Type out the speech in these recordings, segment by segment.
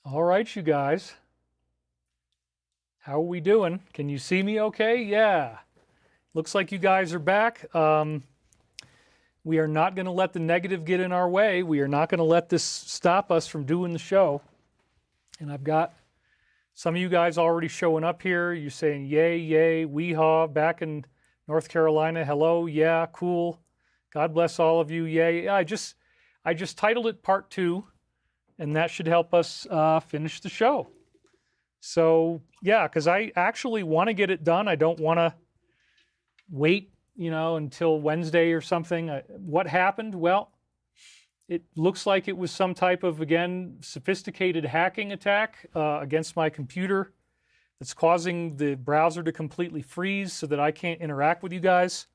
All right, you guys. How are we doing? Can you see me okay? Yeah. Looks like you guys are back. We are not going to let the negative get in our way. We are not going to let this stop us from doing the show. And I've got some of you guys already showing up here. You're saying, yay, yay, weehaw, back in North Carolina. Hello, yeah, cool. God bless all of you, yay. Yeah, I just titled it Part 2. And that should help us finish the show. So, yeah, because I actually want to get it done. I don't want to wait, until Wednesday or something. What happened? Well, it looks like it was some type of, again, sophisticated hacking attack against my computer that's causing the browser to completely freeze so that I can't interact with you guys.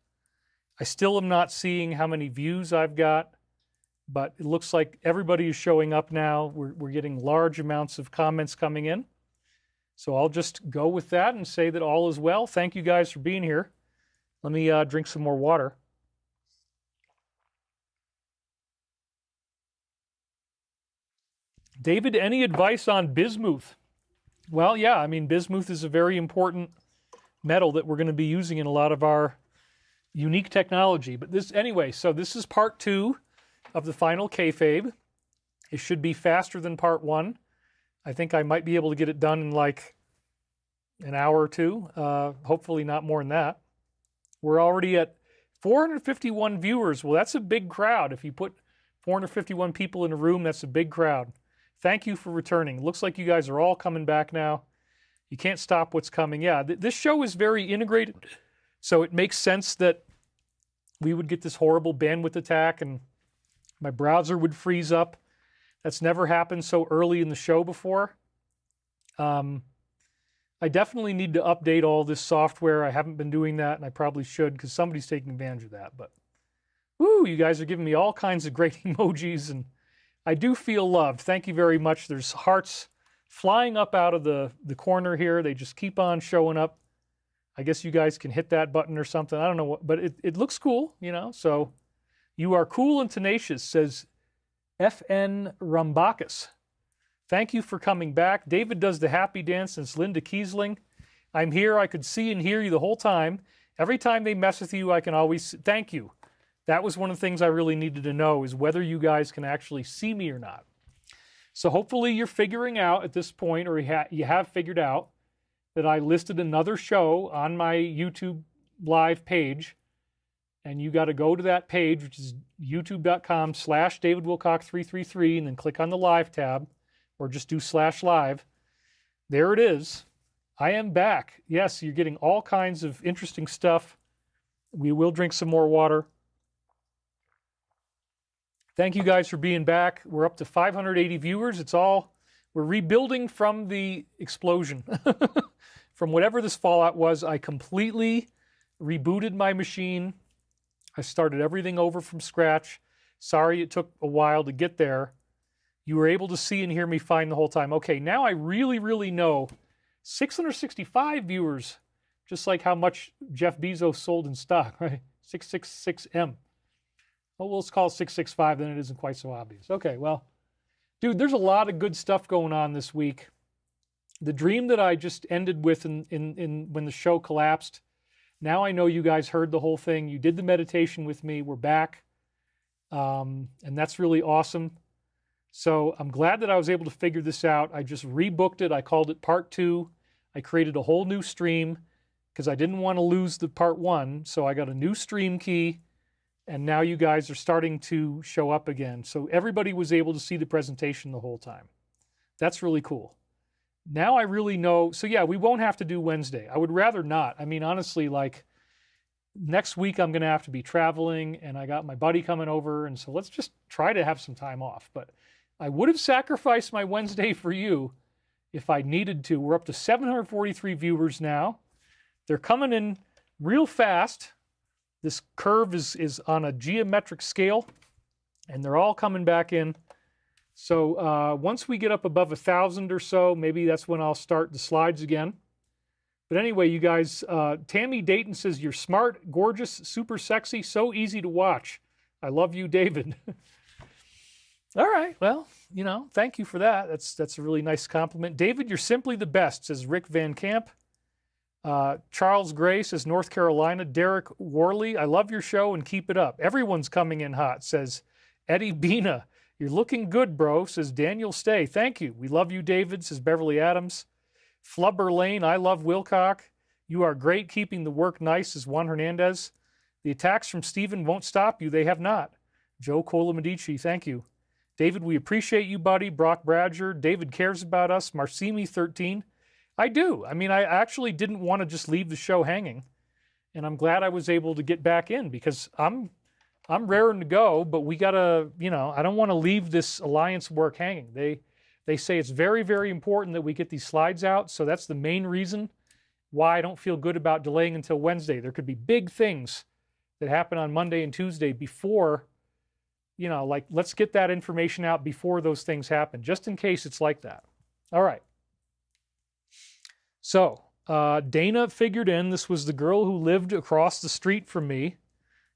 I still am not seeing how many views I've got. But it looks like everybody is showing up now. We're getting large amounts of comments coming in. So I'll just go with that and say that all is well. Thank you guys for being here. Let me drink some more water. David, any advice on bismuth? Well, yeah, I mean, bismuth is a very important metal that we're going to be using in a lot of our unique technology. But this, anyway, so this is part 2 of the final Kayfabe. It should be faster than part 1. I think I might be able to get it done in like an hour or two. Hopefully not more than that. We're already at 451 viewers. Well, that's a big crowd. If you put 451 people in a room, that's a big crowd. Thank you for returning. Looks like you guys are all coming back now. You can't stop what's coming. Yeah, this show is very integrated. So it makes sense that we would get this horrible bandwidth attack and my browser would freeze up. That's never happened so early in the show before. I definitely need to update all this software. I haven't been doing that, and I probably should because somebody's taking advantage of that. But, woo, you guys are giving me all kinds of great emojis, and I do feel loved. Thank you very much. There's hearts flying up out of the corner here. They just keep on showing up. I guess you guys can hit that button or something. I don't know what, but it looks cool, so... You are cool and tenacious, says F.N. Rumbakis. Thank you for coming back. David does the happy dance, and it's Linda Kiesling. I'm here. I could see and hear you the whole time. Every time they mess with you, I can always... Thank you. That was one of the things I really needed to know, is whether you guys can actually see me or not. So hopefully you're figuring out at this point, or you have figured out, that I listed another show on my YouTube live page. And you got to go to that page, which is youtube.com/DavidWilcock333, and then click on the live tab, or just do /live. There it is. I am back. Yes, you're getting all kinds of interesting stuff. We will drink some more water. Thank you guys for being back. We're up to 580 viewers. We're rebuilding from the explosion. From whatever this fallout was, I completely rebooted my machine. I started everything over from scratch. Sorry it took a while to get there. You were able to see and hear me fine the whole time. Okay, now I really, really know 665 viewers, just like how much Jeff Bezos sold in stock, right? 666M. Oh, well, let's call it 665, then it isn't quite so obvious. Okay, well, dude, there's a lot of good stuff going on this week. The dream that I just ended with in when the show collapsed, now I know you guys heard the whole thing. You did the meditation with me. We're back. And that's really awesome. So I'm glad that I was able to figure this out. I just rebooked it. I called it Part 2. I created a whole new stream because I didn't want to lose the Part 1. So I got a new stream key. And now you guys are starting to show up again. So everybody was able to see the presentation the whole time. That's really cool. Now I really know. So yeah, we won't have to do Wednesday. I would rather not. I mean, honestly, like next week I'm going to have to be traveling and I got my buddy coming over. And so let's just try to have some time off. But I would have sacrificed my Wednesday for you if I needed to. We're up to 743 viewers now. They're coming in real fast. This curve is on a geometric scale and they're all coming back in. So once we get up above 1,000 or so, maybe that's when I'll start the slides again. But anyway, you guys, Tammy Dayton says, you're smart, gorgeous, super sexy, so easy to watch. I love you, David. All right. Well, thank you for that. That's a really nice compliment. David, you're simply the best, says Rick Van Camp. Charles Gray says North Carolina. Derek Worley, I love your show and keep it up. Everyone's coming in hot, says Eddie Bina. You're looking good, bro, says Daniel Stay. Thank you. We love you, David, says Beverly Adams. Flubber Lane, I love Wilcock. You are great keeping the work nice, says Juan Hernandez. The attacks from Stephen won't stop you. They have not. Joe Colomedici, thank you. David, we appreciate you, buddy. Brock Bradger. David cares about us. Marcimi13. I do. I mean, I actually didn't want to just leave the show hanging. And I'm glad I was able to get back in because I'm raring to go, but we got to, I don't want to leave this alliance work hanging. They say it's very, very important that we get these slides out. So that's the main reason why I don't feel good about delaying until Wednesday. There could be big things that happen on Monday and Tuesday before, let's get that information out before those things happen, just in case it's like that. All right. So Dana figured in this was the girl who lived across the street from me.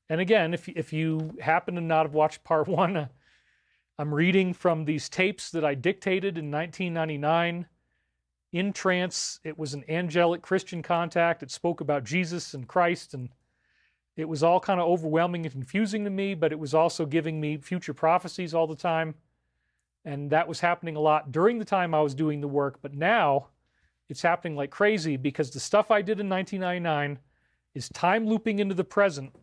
And again, if you happen to not have watched part one, I'm reading from these tapes that I dictated in 1999. In trance, it was an angelic Christian contact. It spoke about Jesus and Christ, and it was all kind of overwhelming and confusing to me, but it was also giving me future prophecies all the time. And that was happening a lot during the time I was doing the work, but now it's happening like crazy because the stuff I did in 1999 is time looping into the present.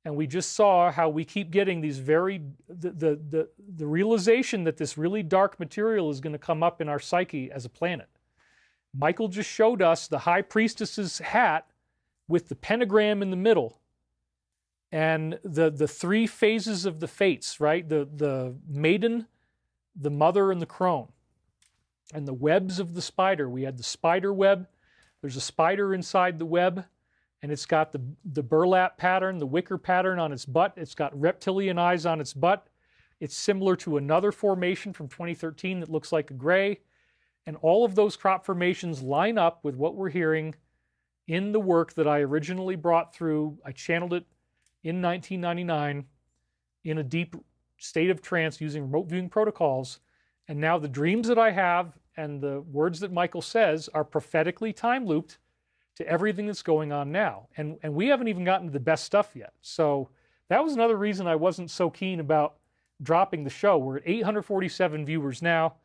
And we just saw how we keep getting these the realization that this really dark material is going to come up in our psyche as a planet. Michael just showed us the High Priestess's hat with the pentagram in the middle and the three phases of the fates, right? The maiden, the mother, and the crone. And the webs of the spider. We had the spider web. There's a spider inside the web. And it's got the burlap pattern, the wicker pattern on its butt. It's got reptilian eyes on its butt. It's similar to another formation from 2013 that looks like a gray. And all of those crop formations line up with what we're hearing in the work that I originally brought through. I channeled it in 1999 in a deep state of trance using remote viewing protocols. And now the dreams that I have and the words that Michael says are prophetically time looped to everything that's going on now. And we haven't even gotten to the best stuff yet. So that was another reason I wasn't so keen about dropping the show. We're at 847 viewers now,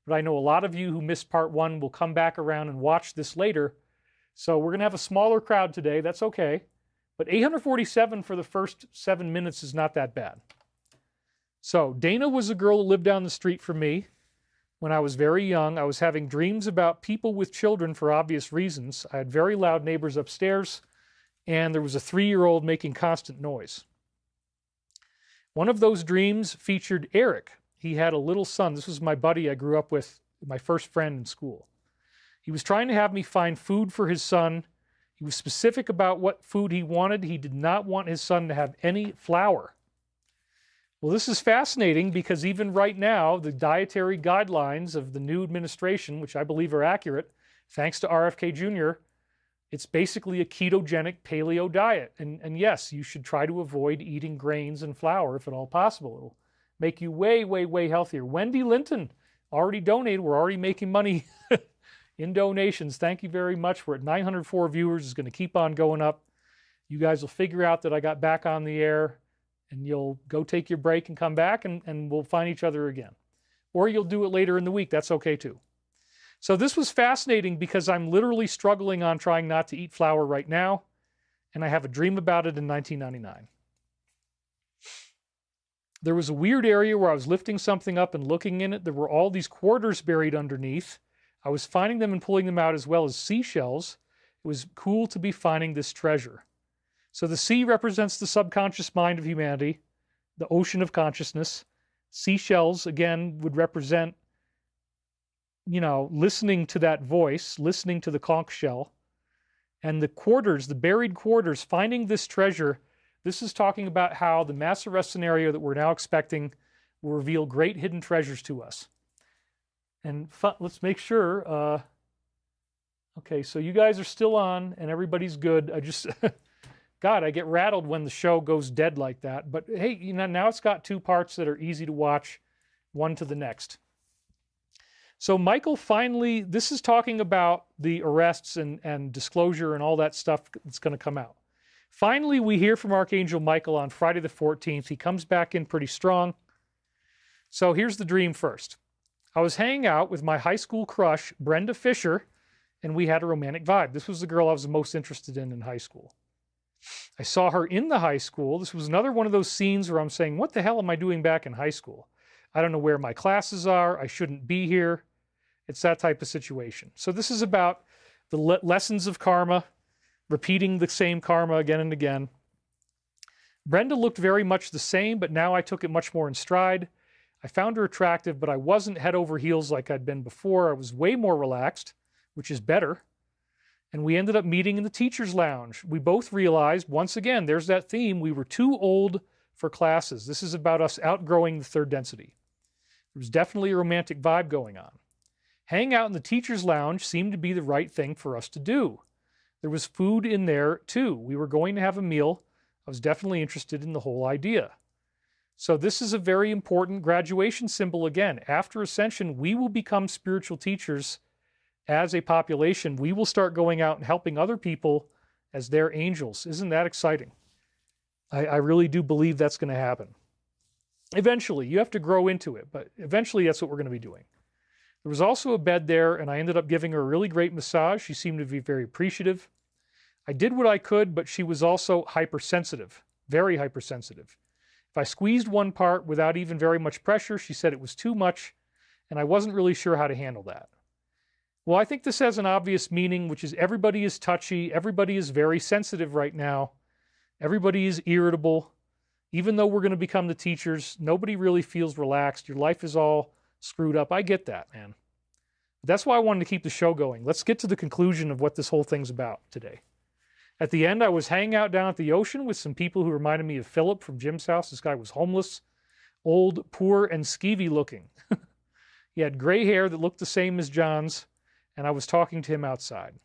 but I know a lot of you who missed part one will come back around and watch this later. So we're going to have a smaller crowd today. That's okay. But 847 for the first 7 minutes is not that bad. So Dana was a girl who lived down the street from me. When I was very young, I was having dreams about people with children for obvious reasons. I had very loud neighbors upstairs, and there was a 3-year-old making constant noise. One of those dreams featured Eric. He had a little son. This was my buddy I grew up with, my first friend in school. He was trying to have me find food for his son. He was specific about what food he wanted. He did not want his son to have any flour. Well, this is fascinating because even right now, the dietary guidelines of the new administration, which I believe are accurate, thanks to RFK Jr., it's basically a ketogenic paleo diet. And yes, you should try to avoid eating grains and flour if at all possible. It'll make you way, way, way healthier. Wendy Linton already donated. We're already making money in donations. Thank you very much. We're at 904 viewers. It's going to keep on going up. You guys will figure out that I got back on the air, and you'll go take your break and come back, and we'll find each other again. Or you'll do it later in the week. That's okay too. So this was fascinating because I'm literally struggling on trying not to eat flour right now, and I have a dream about it in 1999. There was a weird area where I was lifting something up and looking in it. There were all these quarters buried underneath. I was finding them and pulling them out, as well as seashells. It was cool to be finding this treasure. So the sea represents the subconscious mind of humanity, the ocean of consciousness. Seashells, again, would represent, listening to that voice, listening to the conch shell. And the quarters, the buried quarters, finding this treasure, this is talking about how the mass arrest scenario that we're now expecting will reveal great hidden treasures to us. And let's make sure. Okay, so you guys are still on and everybody's good. I just... God, I get rattled when the show goes dead like that. But hey, now it's got 2 parts that are easy to watch. one to the next. So Michael finally, this is talking about the arrests and disclosure and all that stuff that's going to come out. Finally, we hear from Archangel Michael on Friday the 14th. He comes back in pretty strong. So here's the dream first. I was hanging out with my high school crush, Brenda Fisher, and we had a romantic vibe. This was the girl I was most interested in high school. I saw her in the high school. This was another one of those scenes where I'm saying, what the hell am I doing back in high school? I don't know where my classes are. I shouldn't be here. It's that type of situation. So this is about the lessons of karma, repeating the same karma again and again. Brenda looked very much the same, but now I took it much more in stride. I found her attractive, but I wasn't head over heels like I'd been before. I was way more relaxed, which is better. And we ended up meeting in the teacher's lounge. We both realized, once again, there's that theme, we were too old for classes. This is about us outgrowing the third density. There was definitely a romantic vibe going on. Hanging out in the teacher's lounge seemed to be the right thing for us to do. There was food in there, too. We were going to have a meal. I was definitely interested in the whole idea. So this is a very important graduation symbol again. After Ascension, we will become spiritual teachers as a population. We will start going out and helping other people as their angels. Isn't that exciting? I really do believe that's going to happen. Eventually, you have to grow into it, but eventually that's what we're going to be doing. There was also a bed there, and I ended up giving her a really great massage. She seemed to be very appreciative. I did what I could, but she was also hypersensitive, very hypersensitive. If I squeezed one part without even very much pressure, she said it was too much, and I wasn't really sure how to handle that. Well, I think this has an obvious meaning, which is everybody is touchy, everybody is very sensitive right now, everybody is irritable. Even though we're going to become the teachers, nobody really feels relaxed. Your life is all screwed up. I get that, man. That's why I wanted to keep the show going. Let's get to the conclusion of what this whole thing's about today. At the end, I was hanging out down at the ocean with some people who reminded me of Philip from Jim's house. This guy was homeless, old, poor, and skeevy looking. He had gray hair that looked the same as John's, and I was talking to him outside.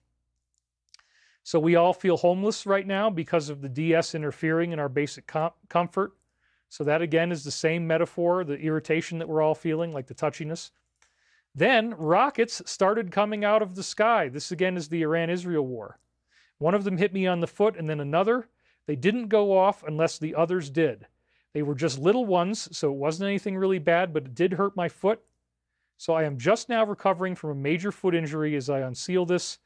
So we all feel homeless right now because of the DS interfering in our basic comfort. So that, again, is the same metaphor, the irritation that we're all feeling, like the touchiness. Then rockets started coming out of the sky. This, again, is the Iran-Israel war. One of them hit me on the foot and then another. They didn't go off unless the others did. They were just little ones, so it wasn't anything really bad, but it did hurt my foot. So I am just now recovering from a major foot injury as I unseal this.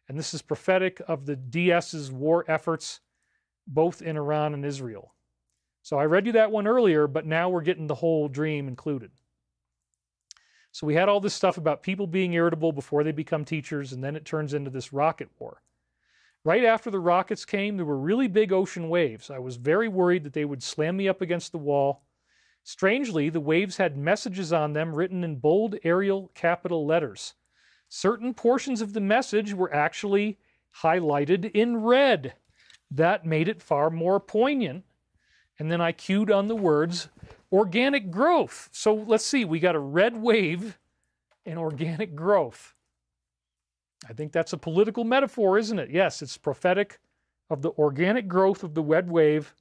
And this is prophetic of the DS's war efforts, both in Iran and Israel. So I read you that one earlier, but now we're getting the whole dream included. So we had all this stuff about people being irritable before they become teachers, and then it turns into this rocket war. Right after the rockets came, there were really big ocean waves. I was very worried that they would slam me up against the wall. Strangely, the waves had messages on them written in bold Arial capital letters. Certain portions of the message were actually highlighted in red. That made it far more poignant. And then I cued on the words, organic growth. So let's see, we got a red wave and organic growth. I think that's a political metaphor, isn't it? Yes, it's prophetic of the organic growth of the red wave.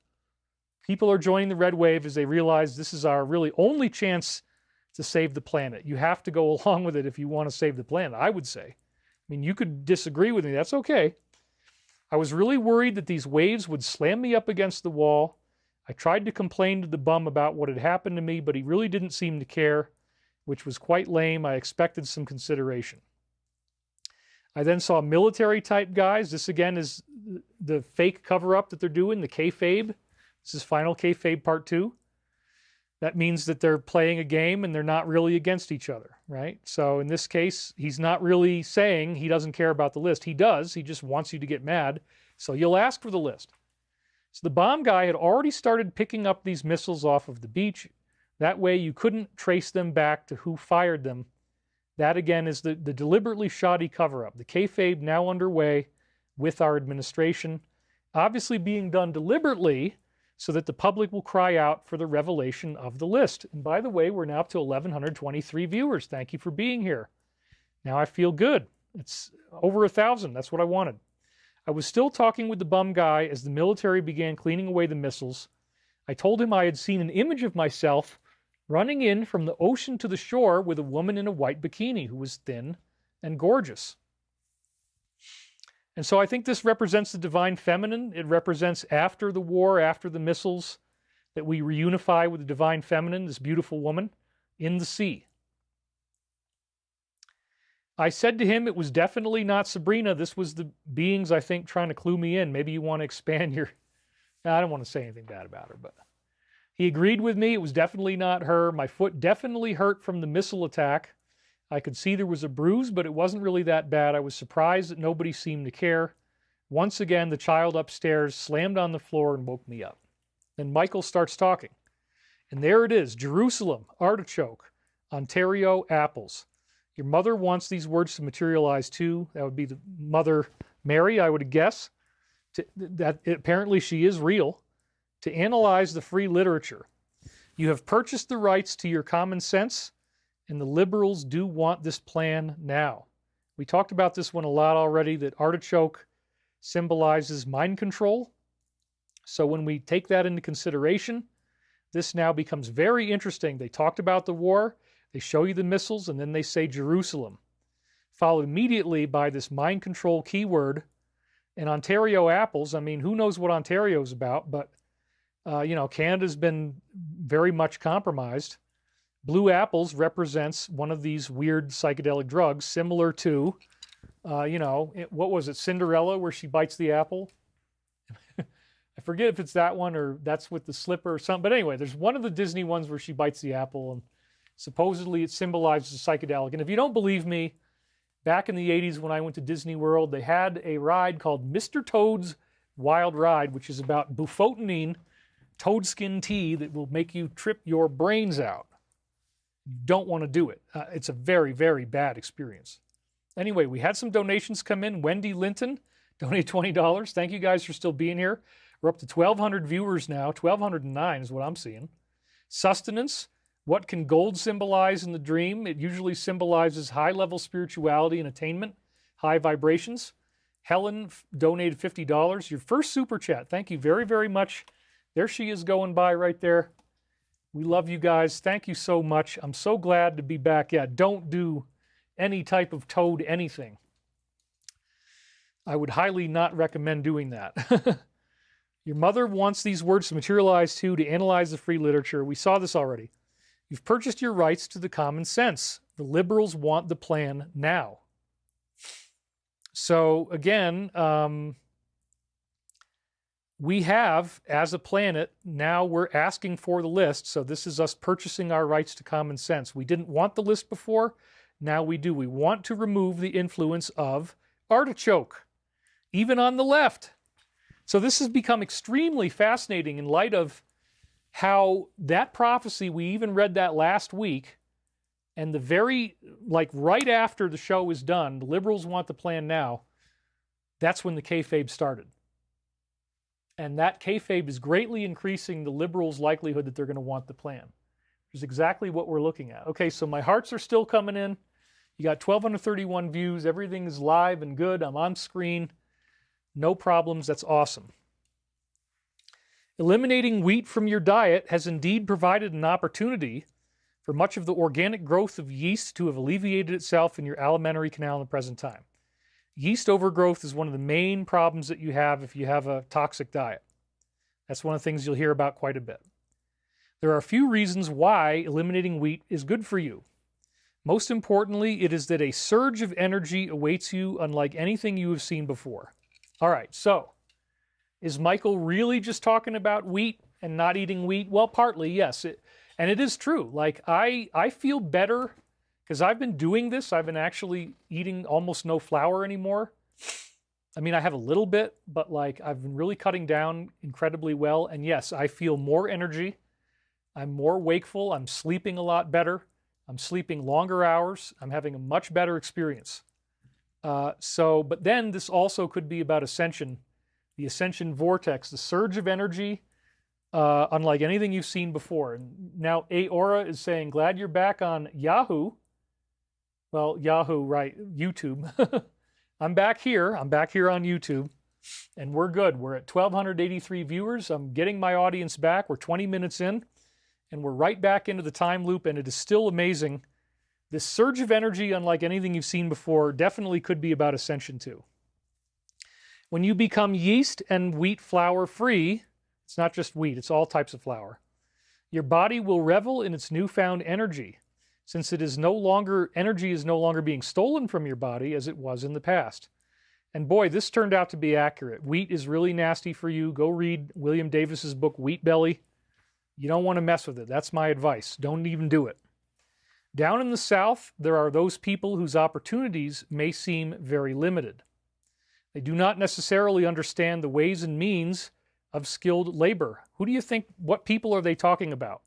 People are joining the red wave as they realize this is our really only chance to save the planet. You have to go along with it if you want to save the planet, I would say. I mean, you could disagree with me. That's okay. I was really worried that these waves would slam me up against the wall. I tried to complain to the bum about what had happened to me, but he really didn't seem to care, which was quite lame. I expected some consideration. I then saw military-type guys. This, again, is the fake cover-up that they're doing, the Kayfabe. This is Final Kayfabe Part 2. That means that they're playing a game and they're not really against each other, right? So in this case, he's not really saying he doesn't care about the list. He does. He just wants you to get mad. So you'll ask for the list. So the bomb guy had already started picking up these missiles off of the beach. That way you couldn't trace them back to who fired them. That, again, is the deliberately shoddy cover-up. The kayfabe now underway with our administration, obviously being done deliberately so that the public will cry out for the revelation of the list. And by the way, we're now up to 1,123 viewers. Thank you for being here. Now I feel good. It's over 1,000. That's what I wanted. I was still talking with the bum guy as the military began cleaning away the missiles. I told him I had seen an image of myself running in from the ocean to the shore with a woman in a white bikini who was thin and gorgeous. And so I think this represents the divine feminine. It represents after the war, after the missiles, that we reunify with the divine feminine, this beautiful woman, in the sea. I said to him, it was definitely not Sabrina. This was the beings, I think, trying to clue me in. Maybe you want to expand your... I don't want to say anything bad about her, but... He agreed with me. It was definitely not her. My foot definitely hurt from the missile attack. I could see there was a bruise, but it wasn't really that bad. I was surprised that nobody seemed to care. Once again, the child upstairs slammed on the floor and woke me up. Then Michael starts talking. And there it is, Jerusalem, artichoke, Ontario, apples. Your mother wants these words to materialize too. That would be the Mother Mary, I would guess. Apparently she is real. To analyze the free literature. You have purchased the rights to your common sense, and the liberals do want this plan now. We talked about this one a lot already, that artichoke symbolizes mind control. So when we take that into consideration, this now becomes very interesting. They talked about the war, they show you the missiles, and then they say Jerusalem, followed immediately by this mind control keyword. And Ontario apples, I mean, who knows what Ontario's about, but Canada's been very much compromised. Blue apples represents one of these weird psychedelic drugs, similar to, what was it, Cinderella, where she bites the apple? I forget if it's that one or that's with the slipper or something. But anyway, there's one of the Disney ones where she bites the apple, and supposedly it symbolizes a psychedelic. And if you don't believe me, back in the 80s when I went to Disney World, they had a ride called Mr. Toad's Wild Ride, which is about bufotenine, toadskin tea that will make you trip your brains out. You don't want to do it. It's a very, very bad experience. Anyway, we had some donations come in. Wendy Linton donated $20. Thank you guys for still being here. We're up to 1,200 viewers now. 1,209 is what I'm seeing. Sustenance. What can gold symbolize in the dream? It usually symbolizes high-level spirituality and attainment, high vibrations. Helen donated $50. Your first super chat. Thank you very, very much. There she is going by right there. We love you guys. Thank you so much. I'm so glad to be back. Yeah, don't do any type of toad anything. I would highly not recommend doing that. Your mother wants these words to materialize too, to analyze the free literature. We saw this already. You've purchased your rights to the common sense. The liberals want the plan now. So again, we have, as a planet, now we're asking for the list. So this is us purchasing our rights to common sense. We didn't want the list before. Now we do. We want to remove the influence of artichoke, even on the left. So this has become extremely fascinating in light of how that prophecy, we even read that last week, and the very, right after the show is done, the liberals want the plan now. That's when the kayfabe started. And that kayfabe is greatly increasing the liberals' likelihood that they're going to want the plan, which is exactly what we're looking at. Okay, so my hearts are still coming in. You got 1,231 views. Everything is live and good. I'm on screen. No problems. That's awesome. Eliminating wheat from your diet has indeed provided an opportunity for much of the organic growth of yeast to have alleviated itself in your alimentary canal in the present time. Yeast overgrowth is one of the main problems that you have if you have a toxic diet. That's one of the things you'll hear about quite a bit. There are a few reasons why eliminating wheat is good for you. Most importantly, it is that a surge of energy awaits you unlike anything you have seen before. All right, so is Michael really just talking about wheat and not eating wheat? Well, partly, yes. And it is true. I feel better because I've been doing this. I've been actually eating almost no flour anymore. I mean, I have a little bit, but I've been really cutting down incredibly well. And yes, I feel more energy. I'm more wakeful. I'm sleeping a lot better. I'm sleeping longer hours. I'm having a much better experience. But then this also could be about Ascension, the Ascension vortex, the surge of energy, unlike anything you've seen before. And now Aora is saying, glad you're back on Yahoo. Well, Yahoo, right, YouTube. I'm back here. I'm back here on YouTube, and we're good. We're at 1,283 viewers. I'm getting my audience back. We're 20 minutes in, and we're right back into the time loop, and it is still amazing. This surge of energy, unlike anything you've seen before, definitely could be about ascension too. When you become yeast and wheat flour free, it's not just wheat, it's all types of flour, your body will revel in its newfound energy, since energy is no longer being stolen from your body as it was in the past. And boy, this turned out to be accurate. Wheat is really nasty for you. Go read William Davis's book, Wheat Belly. You don't want to mess with it. That's my advice. Don't even do it. Down in the South, there are those people whose opportunities may seem very limited. They do not necessarily understand the ways and means of skilled labor. Who do you think, what people are they talking about?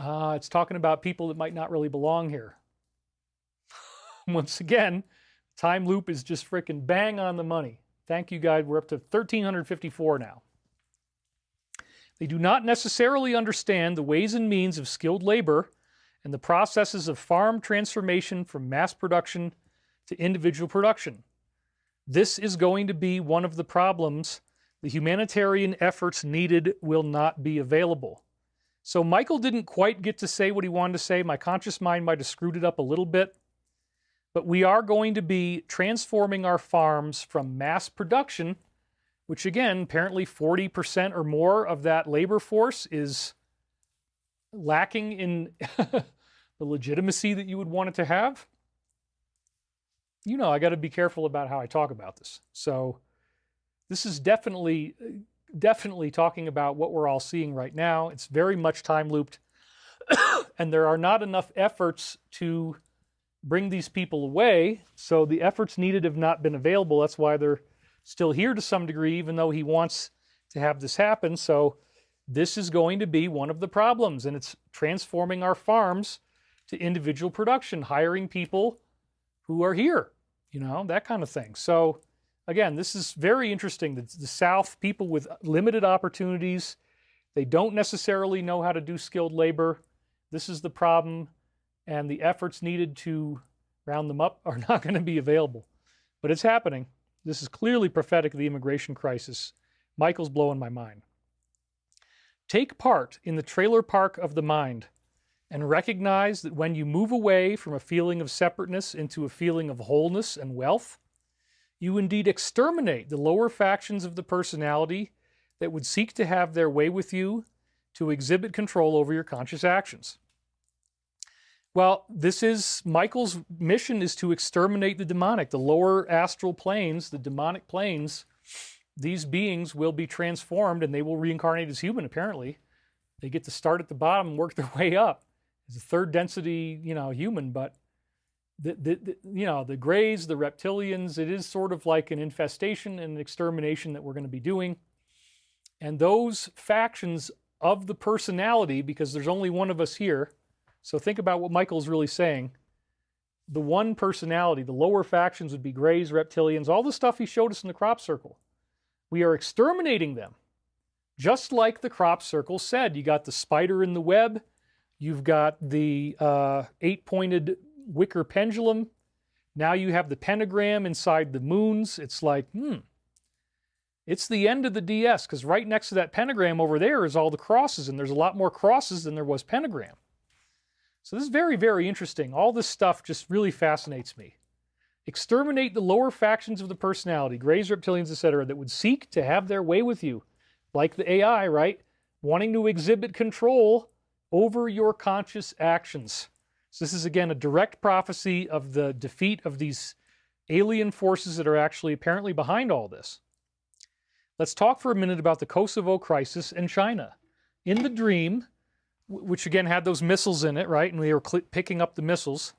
It's talking about people that might not really belong here. Once again, time loop is just freaking bang on the money. Thank you, guys. We're up to 1,354 now. They do not necessarily understand the ways and means of skilled labor and the processes of farm transformation from mass production to individual production. This is going to be one of the problems. The humanitarian efforts needed will not be available. So Michael didn't quite get to say what he wanted to say. My conscious mind might have screwed it up a little bit. But we are going to be transforming our farms from mass production, which again, apparently 40% or more of that labor force is lacking in the legitimacy that you would want it to have. You know, I got to be careful about how I talk about this. So this is definitely talking about what we're all seeing right now. It's very much time looped. And there are not enough efforts to bring these people away. So the efforts needed have not been available. That's why they're still here to some degree, even though he wants to have this happen. So this is going to be one of the problems. And it's transforming our farms to individual production, hiring people who are here, you know, that kind of thing. So again, this is very interesting. The South, people with limited opportunities, they don't necessarily know how to do skilled labor. This is the problem, and the efforts needed to round them up are not going to be available. But it's happening. This is clearly prophetic of the immigration crisis. Michael's blowing my mind. Take part in the trailer park of the mind and recognize that when you move away from a feeling of separateness into a feeling of wholeness and wealth, you indeed exterminate the lower factions of the personality that would seek to have their way with you to exhibit control over your conscious actions. Well, this is, Michael's mission is to exterminate the demonic, the lower astral planes, the demonic planes. These beings will be transformed and they will reincarnate as human, apparently. They get to start at the bottom and work their way up as a third density, human, but the Greys, the reptilians, it is sort of like an infestation and an extermination that we're going to be doing. And those factions of the personality, because there's only one of us here, so think about what Michael's really saying. The one personality, the lower factions would be Greys, reptilians, all the stuff he showed us in the crop circle. We are exterminating them. Just like the crop circle said, you got the spider in the web, you've got the 8-pointed wicker pendulum, now you have the pentagram inside the moons. It's like, it's the end of the DS, because right next to that pentagram over there is all the crosses, and there's a lot more crosses than there was pentagram. So this is very, very interesting. All this stuff just really fascinates me. Exterminate the lower factions of the personality, Greys, reptilians, etc., that would seek to have their way with you, like the AI, right? Wanting to exhibit control over your conscious actions. So this is, again, a direct prophecy of the defeat of these alien forces that are actually apparently behind all this. Let's talk for a minute about the Kosovo crisis and China. In the dream, which again had those missiles in it, right? And we were picking up the missiles.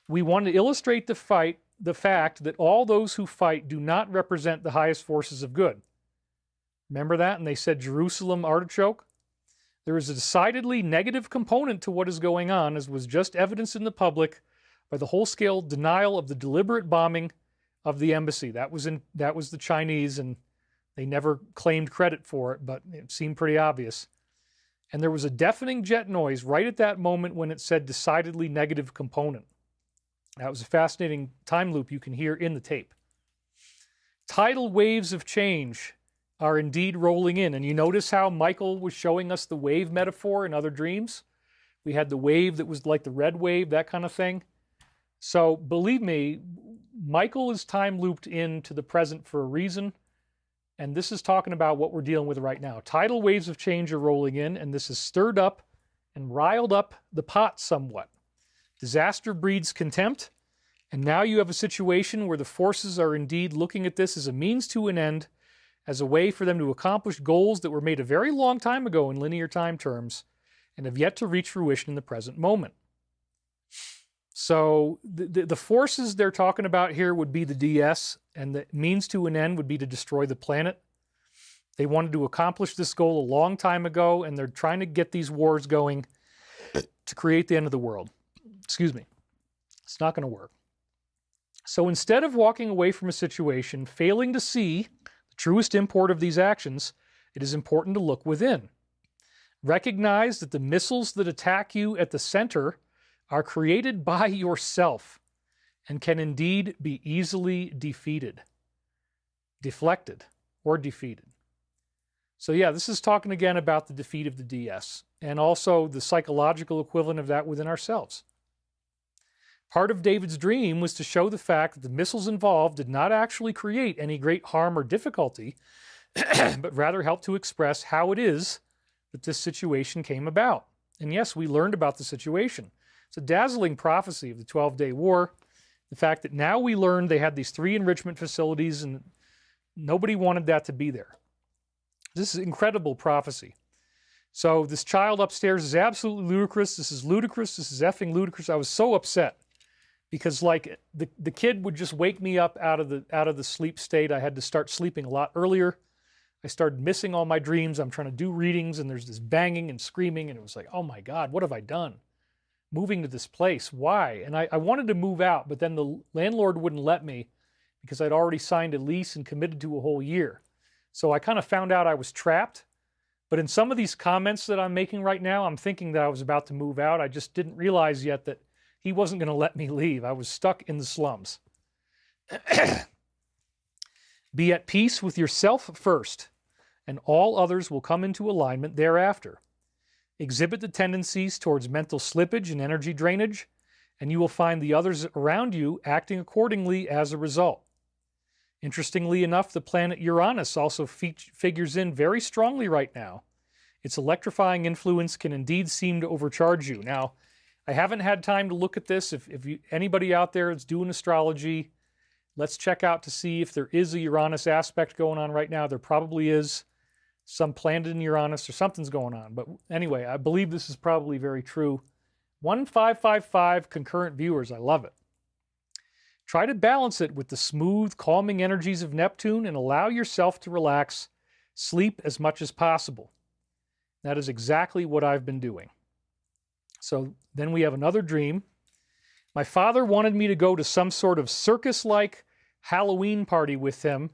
We wanted to illustrate the fact that all those who fight do not represent the highest forces of good. Remember that? And they said Jerusalem artichoke. There is a decidedly negative component to what is going on, as was just evidenced in the public by the whole-scale denial of the deliberate bombing of the embassy. That was the Chinese, and they never claimed credit for it, but it seemed pretty obvious. And there was a deafening jet noise right at that moment when it said decidedly negative component. That was a fascinating time loop you can hear in the tape. Tidal waves of change are indeed rolling in. And you notice how Michael was showing us the wave metaphor in other dreams? We had the wave that was like the red wave, that kind of thing. So believe me, Michael is time looped into the present for a reason. And this is talking about what we're dealing with right now. Tidal waves of change are rolling in, and this has stirred up and riled up the pot somewhat. Disaster breeds contempt, and now you have a situation where the forces are indeed looking at this as a means to an end, as a way for them to accomplish goals that were made a very long time ago in linear time terms, and have yet to reach fruition in the present moment. So the forces they're talking about here would be the DS, and the means to an end would be to destroy the planet. They wanted to accomplish this goal a long time ago, and they're trying to get these wars going to create the end of the world. Excuse me. It's not going to work. So instead of walking away from a situation, failing to see the truest import of these actions, it is important to look within. Recognize that the missiles that attack you at the center are created by yourself and can indeed be easily defeated, deflected, or defeated. So yeah, this is talking again about the defeat of the DS and also the psychological equivalent of that within ourselves. Part of David's dream was to show the fact that the missiles involved did not actually create any great harm or difficulty, but rather help to express how it is that this situation came about. And yes, we learned about the situation. It's a dazzling prophecy of the 12-day war. The fact that now we learned they had these 3 enrichment facilities and nobody wanted that to be there. This is incredible prophecy. So this child upstairs is absolutely ludicrous. This is ludicrous. This is effing ludicrous. I was so upset because like the kid would just wake me up out of the sleep state. I had to start sleeping a lot earlier. I started missing all my dreams. I'm trying to do readings and there's this banging and screaming and it was like, oh my God, what have I done? Moving to this place, why? And I wanted to move out, but then the landlord wouldn't let me because I'd already signed a lease and committed to a whole year. So I kind of found out I was trapped. But in some of these comments that I'm making right now, I'm thinking that I was about to move out. I just didn't realize yet that he wasn't going to let me leave. I was stuck in the slums. Be at peace with yourself first, and all others will come into alignment thereafter. Exhibit the tendencies towards mental slippage and energy drainage, and you will find the others around you acting accordingly as a result. Interestingly enough, the planet Uranus also figures in very strongly right now. Its electrifying influence can indeed seem to overcharge you. Now, I haven't had time to look at this. If anybody out there is doing astrology, let's check out to see if there is a Uranus aspect going on right now. There probably is. Some planet in Uranus or something's going on. But anyway, I believe this is probably very true. 1555 concurrent viewers. I love it. Try to balance it with the smooth, calming energies of Neptune and allow yourself to relax, sleep as much as possible. That is exactly what I've been doing. So then we have another dream. My father wanted me to go to some sort of circus-like Halloween party with him.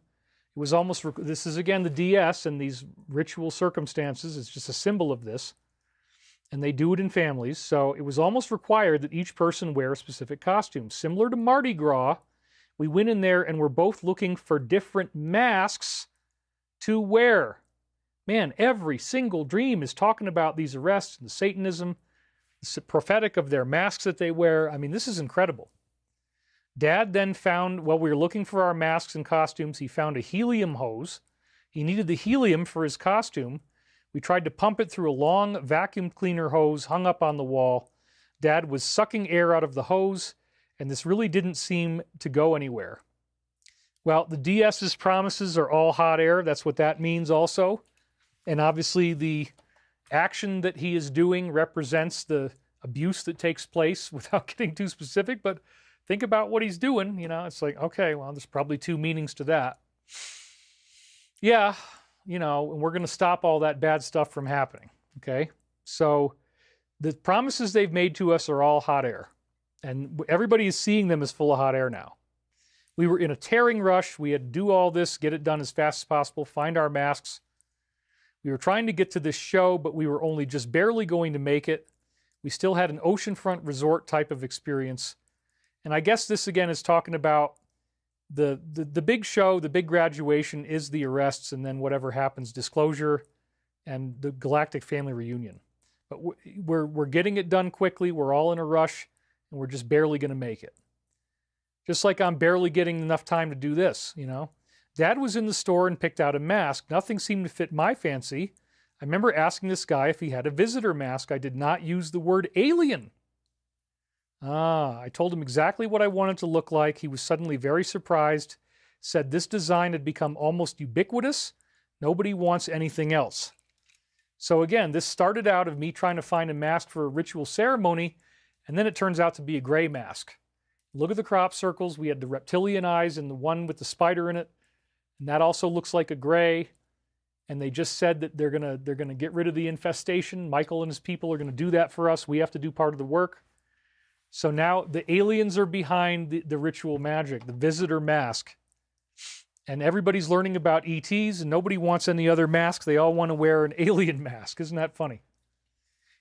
It was almost, this is again the DS and these ritual circumstances. It's just a symbol of this. And they do it in families. So it was almost required that each person wear a specific costume. Similar to Mardi Gras, we went in there and we're both looking for different masks to wear. Man, every single dream is talking about these arrests and the Satanism, the prophetic of their masks that they wear. I mean, this is incredible. Dad then found, while we were looking for our masks and costumes, he found a helium hose. He needed the helium for his costume. We tried to pump it through a long vacuum cleaner hose hung up on the wall. Dad was sucking air out of the hose, and this really didn't seem to go anywhere. Well, the DS's promises are all hot air. That's what that means also. And obviously the action that he is doing represents the abuse that takes place without getting too specific, but think about what he's doing. You know, it's like, okay, well, there's probably 2 meanings to that. Yeah, you know, and we're going to stop all that bad stuff from happening, okay? So the promises they've made to us are all hot air, and everybody is seeing them as full of hot air now. We were in a tearing rush. We had to do all this, get it done as fast as possible, find our masks. We were trying to get to this show, but we were only just barely going to make it. We still had an oceanfront resort type of experience. And I guess this again is talking about the big show, the big graduation is the arrests, and then whatever happens, disclosure and the galactic family reunion. But we're getting it done quickly. We're all in a rush, and we're just barely going to make it. Just like I'm barely getting enough time to do this, you know. Dad was in the store and picked out a mask. Nothing seemed to fit my fancy. I remember asking this guy if he had a visitor mask. I did not use the word alien. I told him exactly what I wanted to look like. He was suddenly very surprised, said this design had become almost ubiquitous. Nobody wants anything else. So again, this started out of me trying to find a mask for a ritual ceremony, and then it turns out to be a gray mask. Look at the crop circles. We had the reptilian eyes and the one with the spider in it, and that also looks like a gray. And they just said that they're gonna get rid of the infestation. Michael and his people are gonna do that for us. We have to do part of the work. So now the aliens are behind the ritual magic, the visitor mask. And everybody's learning about ETs, and nobody wants any other masks. They all want to wear an alien mask. Isn't that funny?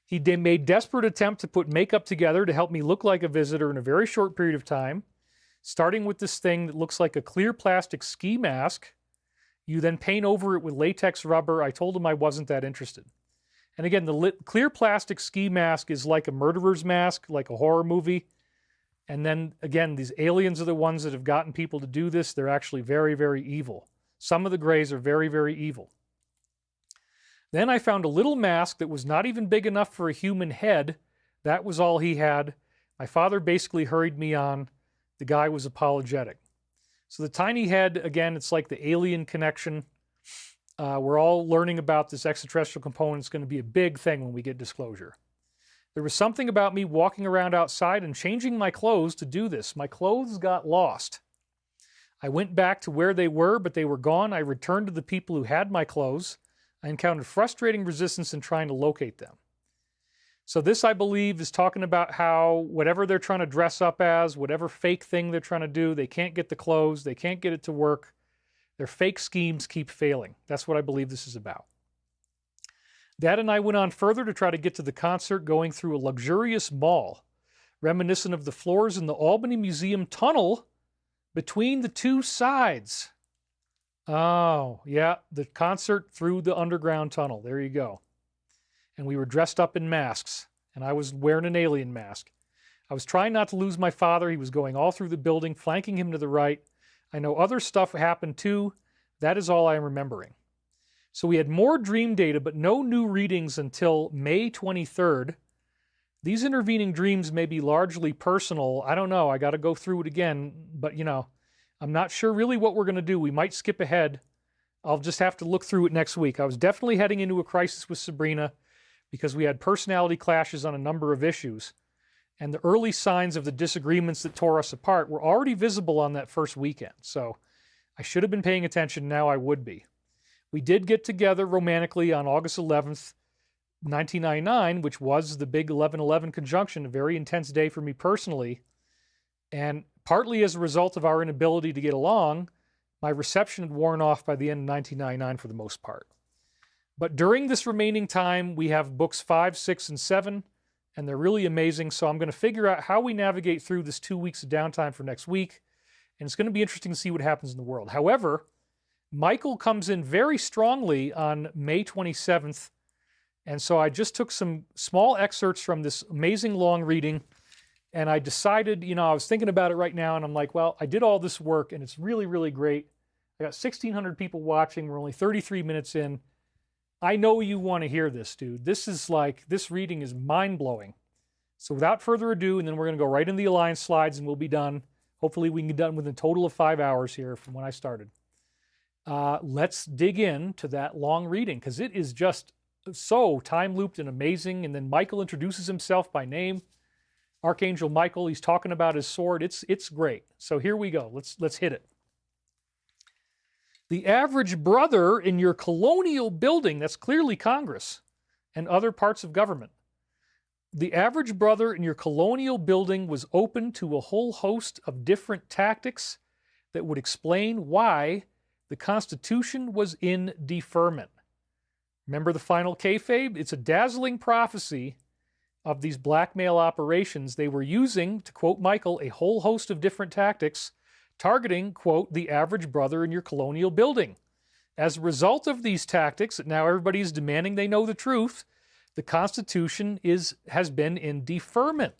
He made desperate attempt to put makeup together to help me look like a visitor in a very short period of time, starting with this thing that looks like a clear plastic ski mask. You then paint over it with latex rubber. I told him I wasn't that interested. And again, the clear plastic ski mask is like a murderer's mask, like a horror movie. And then, again, these aliens are the ones that have gotten people to do this. They're actually very, very evil. Some of the grays are very, very evil. Then I found a little mask that was not even big enough for a human head. That was all he had. My father basically hurried me on. The guy was apologetic. So the tiny head, again, it's like the alien connection. We're all learning about this extraterrestrial component. It's going to be a big thing when we get disclosure. There was something about me walking around outside and changing my clothes to do this. My clothes got lost. I went back to where they were, but they were gone. I returned to the people who had my clothes. I encountered frustrating resistance in trying to locate them. So this, I believe, is talking about how whatever they're trying to dress up as, whatever fake thing they're trying to do, they can't get the clothes, they can't get it to work. Their fake schemes keep failing. That's what I believe this is about. Dad and I went on further to try to get to the concert, going through a luxurious mall, reminiscent of the floors in the Albany Museum tunnel between the two sides. Oh, yeah, the concert through the underground tunnel. There you go. And we were dressed up in masks, and I was wearing an alien mask. I was trying not to lose my father. He was going all through the building, flanking him to the right. I know other stuff happened too. That is all I am remembering. So we had more dream data, but no new readings until May 23rd. These intervening dreams may be largely personal. I don't know. I got to go through it again. But, you know, I'm not sure really what we're going to do. We might skip ahead. I'll just have to look through it next week. I was definitely heading into a crisis with Sabrina because we had personality clashes on a number of issues. And the early signs of the disagreements that tore us apart were already visible on that first weekend. So I should have been paying attention. Now I would be. We did get together romantically on August 11th, 1999, which was the big 11/11 conjunction, a very intense day for me personally. And partly as a result of our inability to get along, my reception had worn off by the end of 1999 for the most part. But during this remaining time, we have books 5, 6, and 7, and they're really amazing. So I'm going to figure out how we navigate through this 2 weeks of downtime for next week. And it's going to be interesting to see what happens in the world. However, Michael comes in very strongly on May 27th. And so I just took some small excerpts from this amazing long reading. And I decided, you know, I was thinking about it right now. And I'm like, well, I did all this work and it's really, really great. I got 1,600 people watching. We're only 33 minutes in. I know you want to hear this, dude. This is like, this reading is mind-blowing. So without further ado, and then we're going to go right into the Alliance slides and we'll be done. Hopefully we can get done within a total of 5 hours here from when I started. Let's dig into that long reading because it is just so time-looped and amazing. And then Michael introduces himself by name. Archangel Michael, he's talking about his sword. It's great. So here we go. Let's hit it. The average brother in your colonial building, that's clearly Congress and other parts of government. The average brother in your colonial building was open to a whole host of different tactics that would explain why the Constitution was in deferment. Remember the final Kayfabe? It's a dazzling prophecy of these blackmail operations. They were using, to quote Michael, a whole host of different tactics targeting, quote, the average brother in your colonial building. As a result of these tactics, now everybody is demanding they know the truth, the Constitution has been in deferment.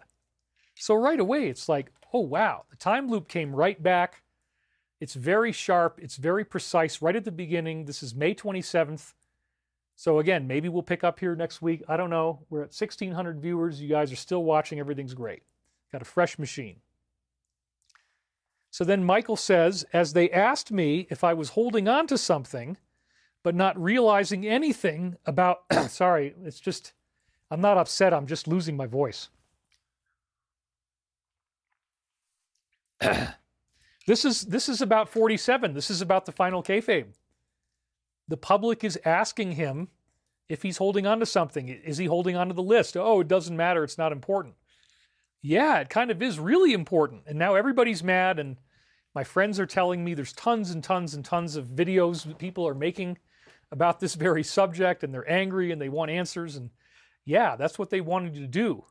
So right away, it's like, oh, wow, the time loop came right back. It's very sharp. It's very precise right at the beginning. This is May 27th. So again, maybe we'll pick up here next week. I don't know. We're at 1,600 viewers. You guys are still watching. Everything's great. Got a fresh machine. So then Michael says, as they asked me if I was holding on to something, but not realizing anything about, sorry, it's just, I'm not upset. I'm just losing my voice. This is about 47. This is about the final kayfabe. The public is asking him if he's holding on to something. Is he holding on to the list? Oh, it doesn't matter. It's not important. Yeah, it kind of is really important. And now everybody's mad, and my friends are telling me there's tons and tons and tons of videos that people are making about this very subject, and they're angry and they want answers. And yeah, that's what they wanted you to do.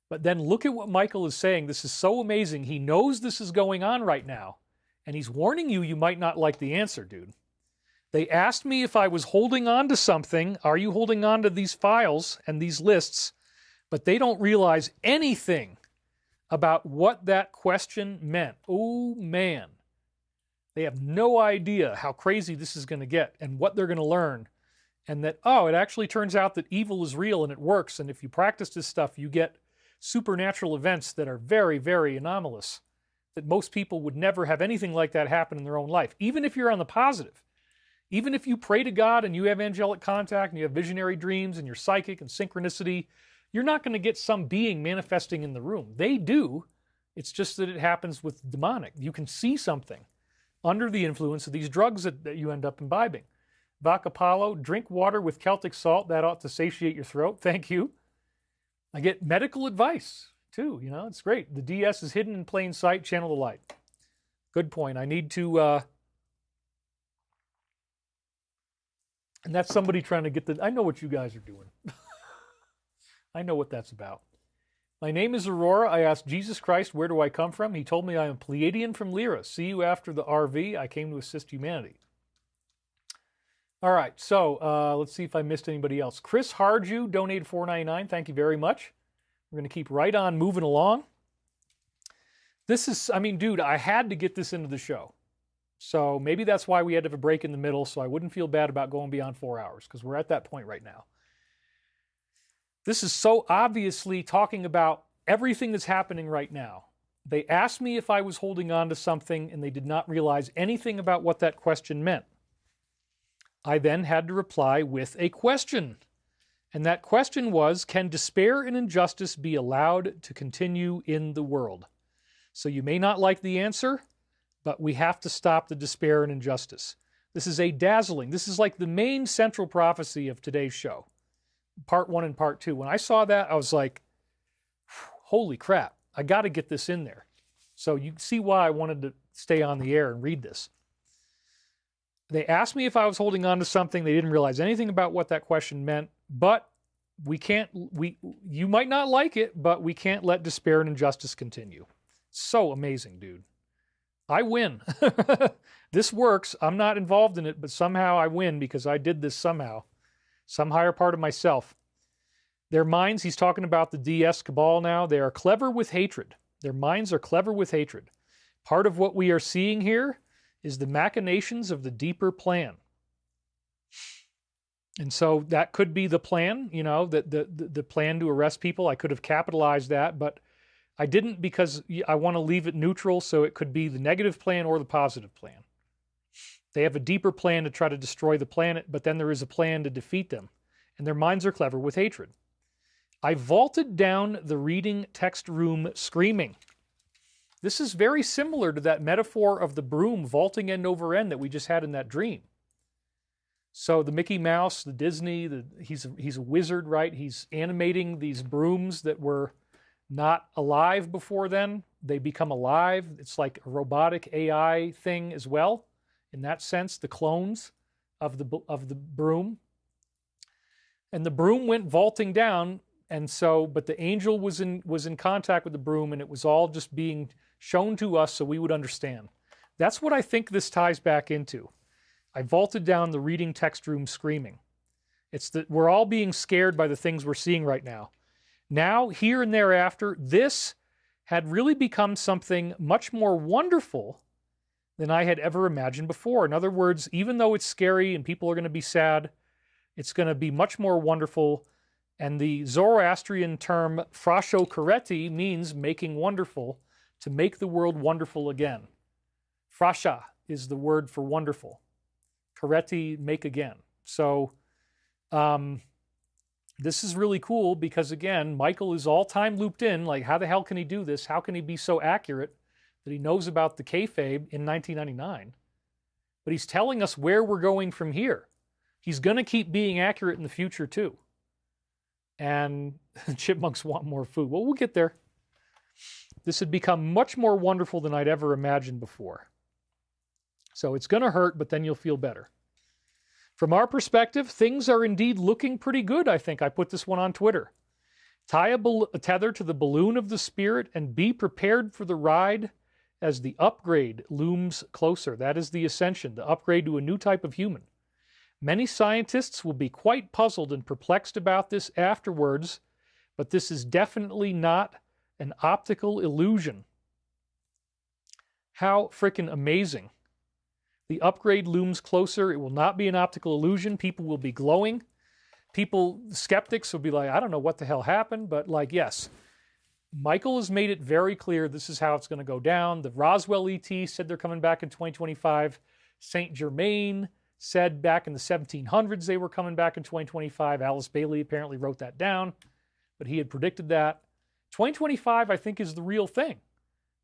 But then look at what Michael is saying. This is so amazing. He knows this is going on right now, and he's warning you, you might not like the answer, dude. They asked me if I was holding on to something. Are you holding on to these files and these lists? But they don't realize anything about what that question meant. Oh, man. They have no idea how crazy this is going to get and what they're going to learn. And that, oh, it actually turns out that evil is real and it works. And if you practice this stuff, you get supernatural events that are very, very anomalous, that most people would never have anything like that happen in their own life, even if you're on the positive. Even if you pray to God and you have angelic contact and you have visionary dreams and you're psychic and synchronicity, you're not going to get some being manifesting in the room. They do. It's just that it happens with demonic. You can see something under the influence of these drugs that you end up imbibing. Vacapalo, drink water with Celtic salt. That ought to satiate your throat. Thank you. I get medical advice, too. You know, it's great. The DS is hidden in plain sight. Channel the light. Good point. I need to... And that's somebody trying to get the... I know what you guys are doing. I know what that's about. My name is Aurora. I asked Jesus Christ, where do I come from? He told me I am Pleiadian from Lyra. See you after the RV. I came to assist humanity. All right, so let's see if I missed anybody else. Chris Harju donated $4.99. Thank you very much. We're going to keep right on moving along. This is, I mean, dude, I had to get this into the show. So maybe that's why we had to have a break in the middle, so I wouldn't feel bad about going beyond 4 hours, because we're at that point right now. This is so obviously talking about everything that's happening right now. They asked me if I was holding on to something, and they did not realize anything about what that question meant. I then had to reply with a question. And that question was, can despair and injustice be allowed to continue in the world? So you may not like the answer, but we have to stop the despair and injustice. This is this is like the main central prophecy of today's show. Part 1 and part 2. When I saw that, I was like, holy crap, I got to get this in there. So you see why I wanted to stay on the air and read this. They asked me if I was holding on to something. They didn't realize anything about what that question meant, but you might not like it, but we can't let despair and injustice continue. So amazing, dude. I win. This works. I'm not involved in it, but somehow I win because I did this somehow. Some higher part of myself. Their minds, he's talking about the DS cabal now, they are clever with hatred. Their minds are clever with hatred. Part of what we are seeing here is the machinations of the deeper plan. And so that could be the plan, you know, the plan to arrest people. I could have capitalized that, but I didn't because I want to leave it neutral, so it could be the negative plan or the positive plan. They have a deeper plan to try to destroy the planet, but then there is a plan to defeat them. And their minds are clever with hatred. I vaulted down the reading text room screaming. This is very similar to that metaphor of the broom vaulting end over end that we just had in that dream. So the Mickey Mouse, the Disney, he's a wizard, right? He's animating these brooms that were not alive before then. They become alive. It's like a robotic AI thing as well. In that sense, the clones of the broom. And the broom went vaulting down, and so, but the angel was in contact with the broom, and it was all just being shown to us so we would understand. That's what I think this ties back into. I vaulted down the reading text room screaming. It's that we're all being scared by the things we're seeing right now. Now, here and thereafter, this had really become something much more wonderful than I had ever imagined before. In other words, even though it's scary and people are going to be sad, it's going to be much more wonderful. And the Zoroastrian term frasho kareti means making wonderful, to make the world wonderful again. Frasha is the word for wonderful. Kareti, make again. So this is really cool because, again, Michael is all time looped in. Like, how the hell can he do this? How can he be so accurate that he knows about the Kayfabe in 1999? But he's telling us where we're going from here. He's going to keep being accurate in the future, too. And chipmunks want more food. Well, we'll get there. This had become much more wonderful than I'd ever imagined before. So it's going to hurt, but then you'll feel better. From our perspective, things are indeed looking pretty good, I think. I put this one on Twitter. Tie a tether to the balloon of the spirit and be prepared for the ride as the upgrade looms closer. That is the ascension, the upgrade to a new type of human. Many scientists will be quite puzzled and perplexed about this afterwards, but this is definitely not an optical illusion. How frickin' amazing. The upgrade looms closer. It will not be an optical illusion. People will be glowing. Skeptics will be like, I don't know what the hell happened, but like, yes. Michael has made it very clear this is how it's going to go down. The Roswell ET said they're coming back in 2025. Saint Germain said back in the 1700s they were coming back in 2025. Alice Bailey apparently wrote that down, but he had predicted that. 2025, I think, is the real thing.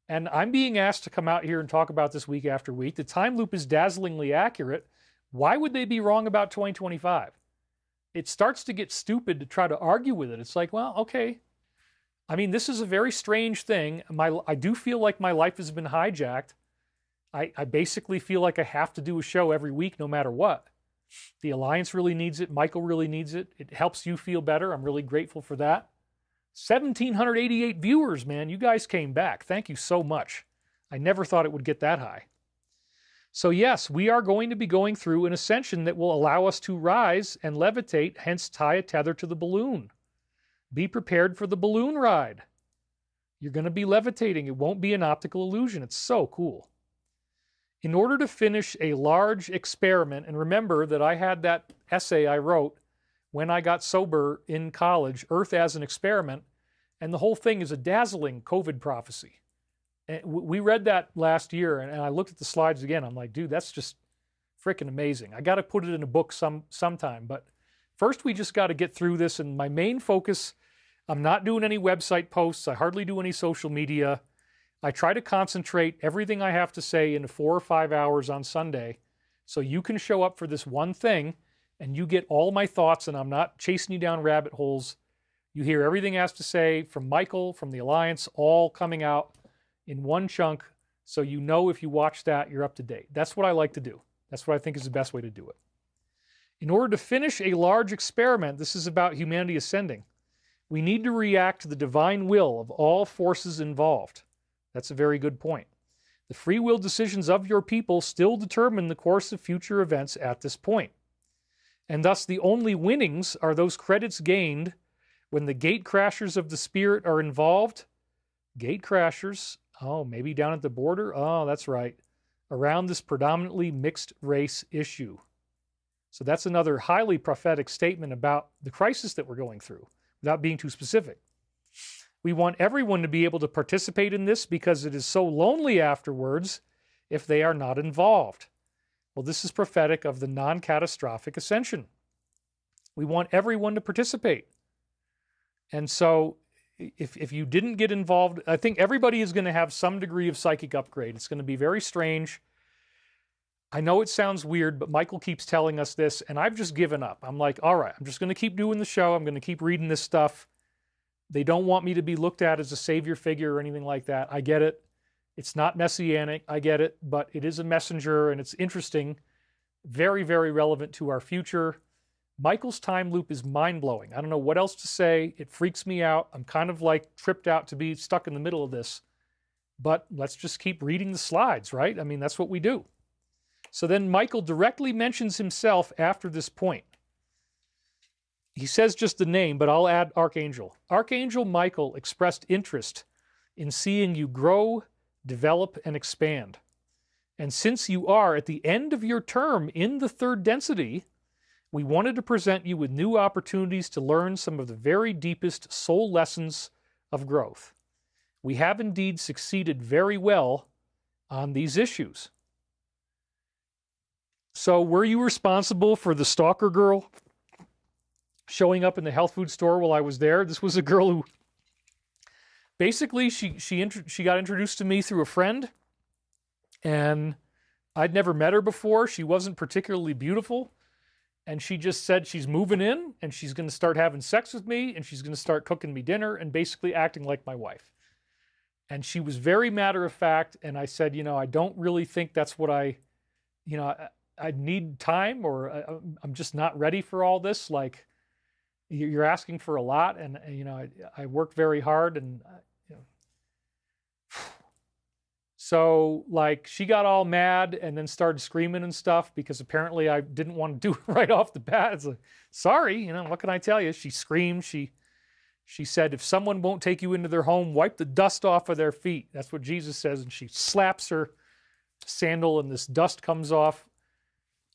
And I'm being asked to come out here and talk about this week after week. The time loop is dazzlingly accurate. Why would they be wrong about 2025? It starts to get stupid to try to argue with it. It's like, well, okay. I mean, this is a very strange thing. I do feel like my life has been hijacked. I basically feel like I have to do a show every week no matter what. The Alliance really needs it. Michael really needs it. It helps you feel better. I'm really grateful for that. 1,788 viewers, man. You guys came back. Thank you so much. I never thought it would get that high. So yes, we are going to be going through an ascension that will allow us to rise and levitate, hence tie a tether to the balloon. Be prepared for the balloon ride. You're going to be levitating. It won't be an optical illusion. It's so cool. In order to finish a large experiment, and remember that I had that essay I wrote when I got sober in college, Earth as an Experiment, and the whole thing is a dazzling COVID prophecy. And we read that last year, and I looked at the slides again. I'm like, dude, that's just freaking amazing. I got to put it in a book sometime, but first we just got to get through this, and my main focus, I'm not doing any website posts. I hardly do any social media. I try to concentrate everything I have to say into 4 or 5 hours on Sunday, so you can show up for this one thing, and you get all my thoughts, and I'm not chasing you down rabbit holes. You hear everything I have to say from Michael, from the Alliance, all coming out in one chunk, so you know if you watch that, you're up to date. That's what I like to do. That's what I think is the best way to do it. In order to finish a large experiment, this is about humanity ascending, we need to react to the divine will of all forces involved. That's a very good point. The free will decisions of your people still determine the course of future events at this point. And thus the only winnings are those credits gained when the gate crashers of the spirit are involved. Gate crashers, oh, maybe down at the border? Oh, that's right. Around this predominantly mixed race issue. So that's another highly prophetic statement about the crisis that we're going through, without being too specific. We want everyone to be able to participate in this because it is so lonely afterwards if they are not involved. Well, this is prophetic of the non-catastrophic ascension. We want everyone to participate. And so if you didn't get involved, I think everybody is going to have some degree of psychic upgrade. It's going to be very strange. I know it sounds weird, but Michael keeps telling us this, and I've just given up. I'm like, all right, I'm just going to keep doing the show. I'm going to keep reading this stuff. They don't want me to be looked at as a savior figure or anything like that. I get it. It's not messianic. I get it. But it is a messenger, and it's interesting. Very, very relevant to our future. Michael's time loop is mind-blowing. I don't know what else to say. It freaks me out. I'm kind of like tripped out to be stuck in the middle of this. but let's just keep reading the slides, right? I mean, that's what we do. So then Michael directly mentions himself after this point. He says just the name, but I'll add Archangel. Archangel Michael expressed interest in seeing you grow, develop, and expand. And since you are at the end of your term in the third density, we wanted to present you with new opportunities to learn some of the very deepest soul lessons of growth. We have indeed succeeded very well on these issues. So were you responsible for the stalker girl showing up in the health food store while I was there? This was a girl who basically she got introduced to me through a friend, and I'd never met her before. She wasn't particularly beautiful, and she just said she's moving in and she's going to start having sex with me and she's going to start cooking me dinner and basically acting like my wife. And she was very matter of fact, and I said, I don't really think that's what I need time, or I'm just not ready for all this. Like, you're asking for a lot, and I work very hard, and so like she got all mad and then started screaming and stuff because apparently I didn't want to do it right off the bat. It's like, sorry, what can I tell you? She screamed. She said, if someone won't take you into their home, wipe the dust off of their feet. That's what Jesus says. And she slaps her sandal and this dust comes off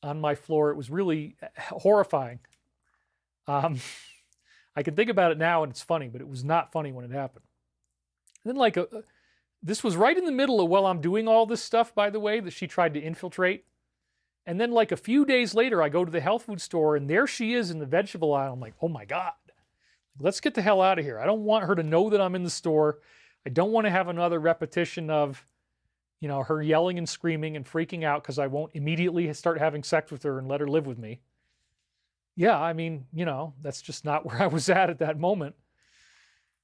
on my floor. It was really horrifying. I can think about it now and it's funny, but it was not funny when it happened. And then this was right in the middle of while I'm doing all this stuff, by the way, that she tried to infiltrate. And then like a few days later, I go to the health food store and there she is in the vegetable aisle. I'm like, oh my God, let's get the hell out of here. I don't want her to know that I'm in the store. I don't want to have another repetition of, her yelling and screaming and freaking out because I won't immediately start having sex with her and let her live with me. Yeah, I mean, that's just not where I was at that moment.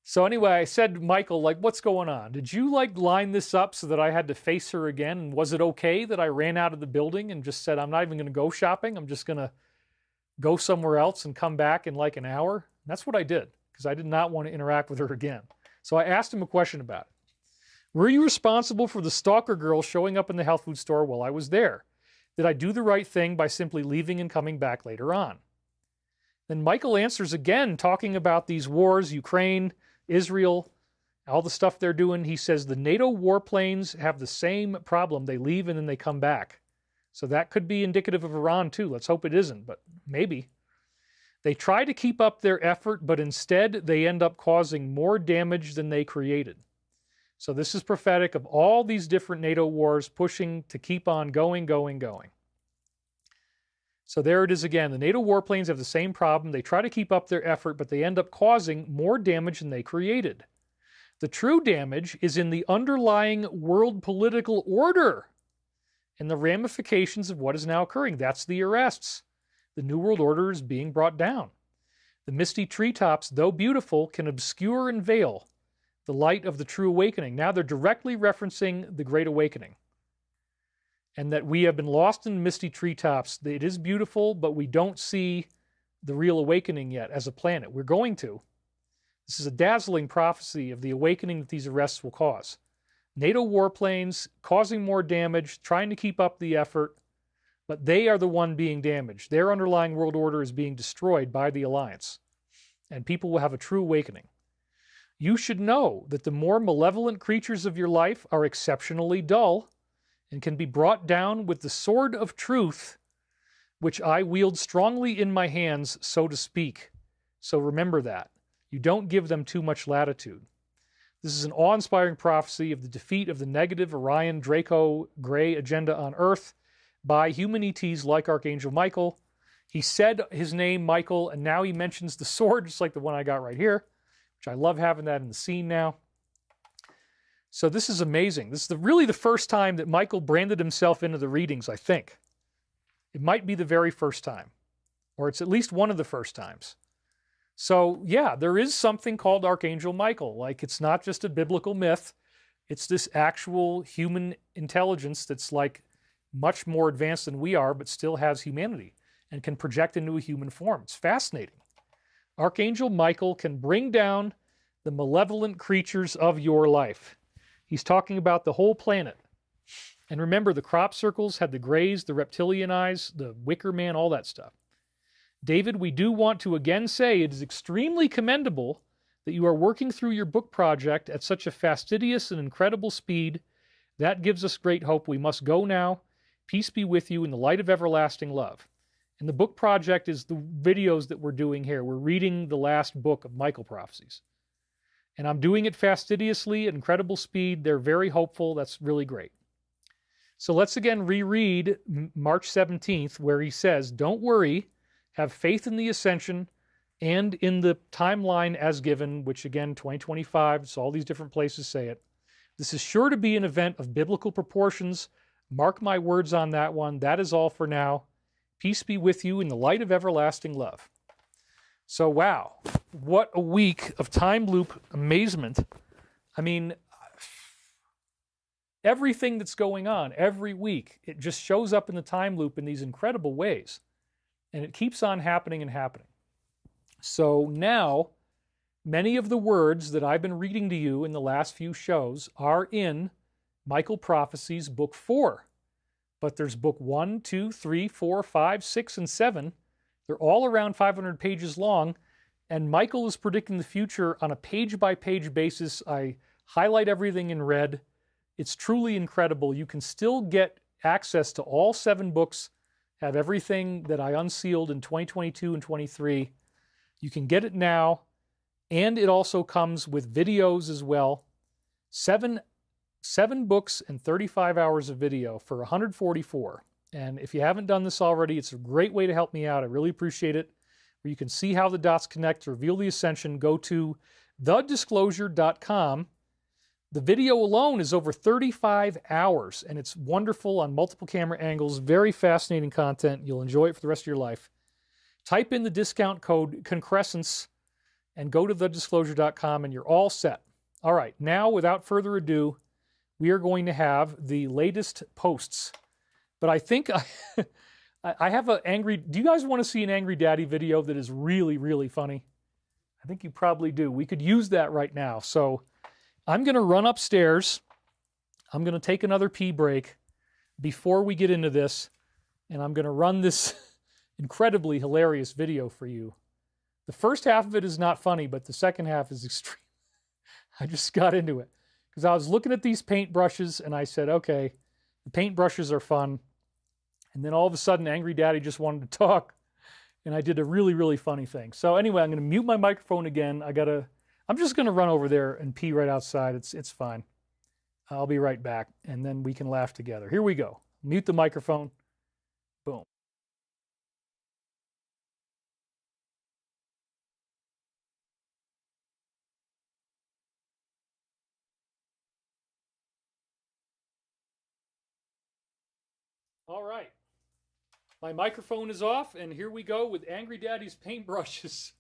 So anyway, I said to Michael, what's going on? Did you line this up so that I had to face her again? And was it okay that I ran out of the building and just said, I'm not even going to go shopping. I'm just going to go somewhere else and come back in an hour? And that's what I did because I did not want to interact with her again. So I asked him a question about it. Were you responsible for the stalker girl showing up in the health food store while I was there? Did I do the right thing by simply leaving and coming back later on? Then Michael answers again, talking about these wars, Ukraine, Israel, all the stuff they're doing. He says the NATO warplanes have the same problem. They leave and then they come back. So that could be indicative of Iran too. Let's hope it isn't, but maybe. They try to keep up their effort, but instead they end up causing more damage than they created. So this is prophetic of all these different NATO wars pushing to keep on going. So there it is again. The NATO warplanes have the same problem. They try to keep up their effort, but they end up causing more damage than they created. The true damage is in the underlying world political order and the ramifications of what is now occurring. That's the arrests. The New World Order is being brought down. The misty treetops, though beautiful, can obscure and veil the light of the true awakening. Now they're directly referencing the Great Awakening. And that we have been lost in misty treetops. It is beautiful, but we don't see the real awakening yet as a planet. We're going to. This is a dazzling prophecy of the awakening that these arrests will cause. NATO warplanes causing more damage, trying to keep up the effort, but they are the one being damaged. Their underlying world order is being destroyed by the Alliance, and people will have a true awakening. You should know that the more malevolent creatures of your life are exceptionally dull and can be brought down with the sword of truth, which I wield strongly in my hands, so to speak. So remember that. You don't give them too much latitude. This is an awe-inspiring prophecy of the defeat of the negative Orion Draco Gray agenda on Earth by human ETs like Archangel Michael. He said his name, Michael, and now he mentions the sword, just like the one I got right here, which I love having that in the scene now. So this is amazing. This is really the first time that Michael branded himself into the readings, I think. It might be the very first time, or it's at least one of the first times. So yeah, there is something called Archangel Michael. It's not just a biblical myth. It's this actual human intelligence that's much more advanced than we are, but still has humanity and can project into a human form. It's fascinating. Archangel Michael can bring down the malevolent creatures of your life. He's talking about the whole planet. And remember, the crop circles had the grays, the reptilian eyes, the wicker man, all that stuff. David, we do want to again say it is extremely commendable that you are working through your book project at such a fastidious and incredible speed. That gives us great hope. We must go now. Peace be with you in the light of everlasting love. And the book project is the videos that we're doing here. We're reading the last book of Michael Prophecies. And I'm doing it fastidiously at incredible speed. They're very hopeful. That's really great. So let's again reread March 17th, where he says, don't worry, have faith in the Ascension and in the timeline as given, which again, 2025, so all these different places say it. This is sure to be an event of biblical proportions. Mark my words on that one. That is all for now. Peace be with you in the light of everlasting love. So, wow, what a week of time loop amazement. I mean, everything that's going on every week, it just shows up in the time loop in these incredible ways. And it keeps on happening and happening. So now, many of the words that I've been reading to you in the last few shows are in Michael Prophecies, Book 4. But there's Book 1, 2, 3, 4, 5, 6, and 7. They're all around 500 pages long. And Michael is predicting the future on a page-by-page basis. I highlight everything in red. It's truly incredible. You can still get access to all 7 books, have everything that I unsealed in 2022 and 23. You can get it now, and it also comes with videos as well. Seven books and 35 hours of video for $144. And if you haven't done this already, it's a great way to help me out. I really appreciate it. Where you can see how the dots connect to reveal the Ascension, go to thedisclosure.com. The video alone is over 35 hours, and it's wonderful on multiple camera angles. Very fascinating content. You'll enjoy it for the rest of your life. Type in the discount code concrescence and go to thedisclosure.com, and you're all set. All right, now, without further ado, we are going to have the latest posts. But I think I have an angry... Do you guys want to see an Angry Daddy video that is really, really funny? I think you probably do. We could use that right now. So I'm going to run upstairs. I'm going to take another pee break before we get into this. And I'm going to run this incredibly hilarious video for you. The first half of it is not funny, but the second half is extreme. I just got into it. Because I was looking at these paintbrushes and I said, okay, the paintbrushes are fun. And then all of a sudden, Angry Daddy just wanted to talk. And I did a really, really funny thing. So anyway, I'm going to mute my microphone again. I'm just going to run over there and pee right outside. It's fine. I'll be right back. And then we can laugh together. Here we go. Mute the microphone. Boom. All right. My microphone is off, and here we go with Angry Daddy's paintbrushes.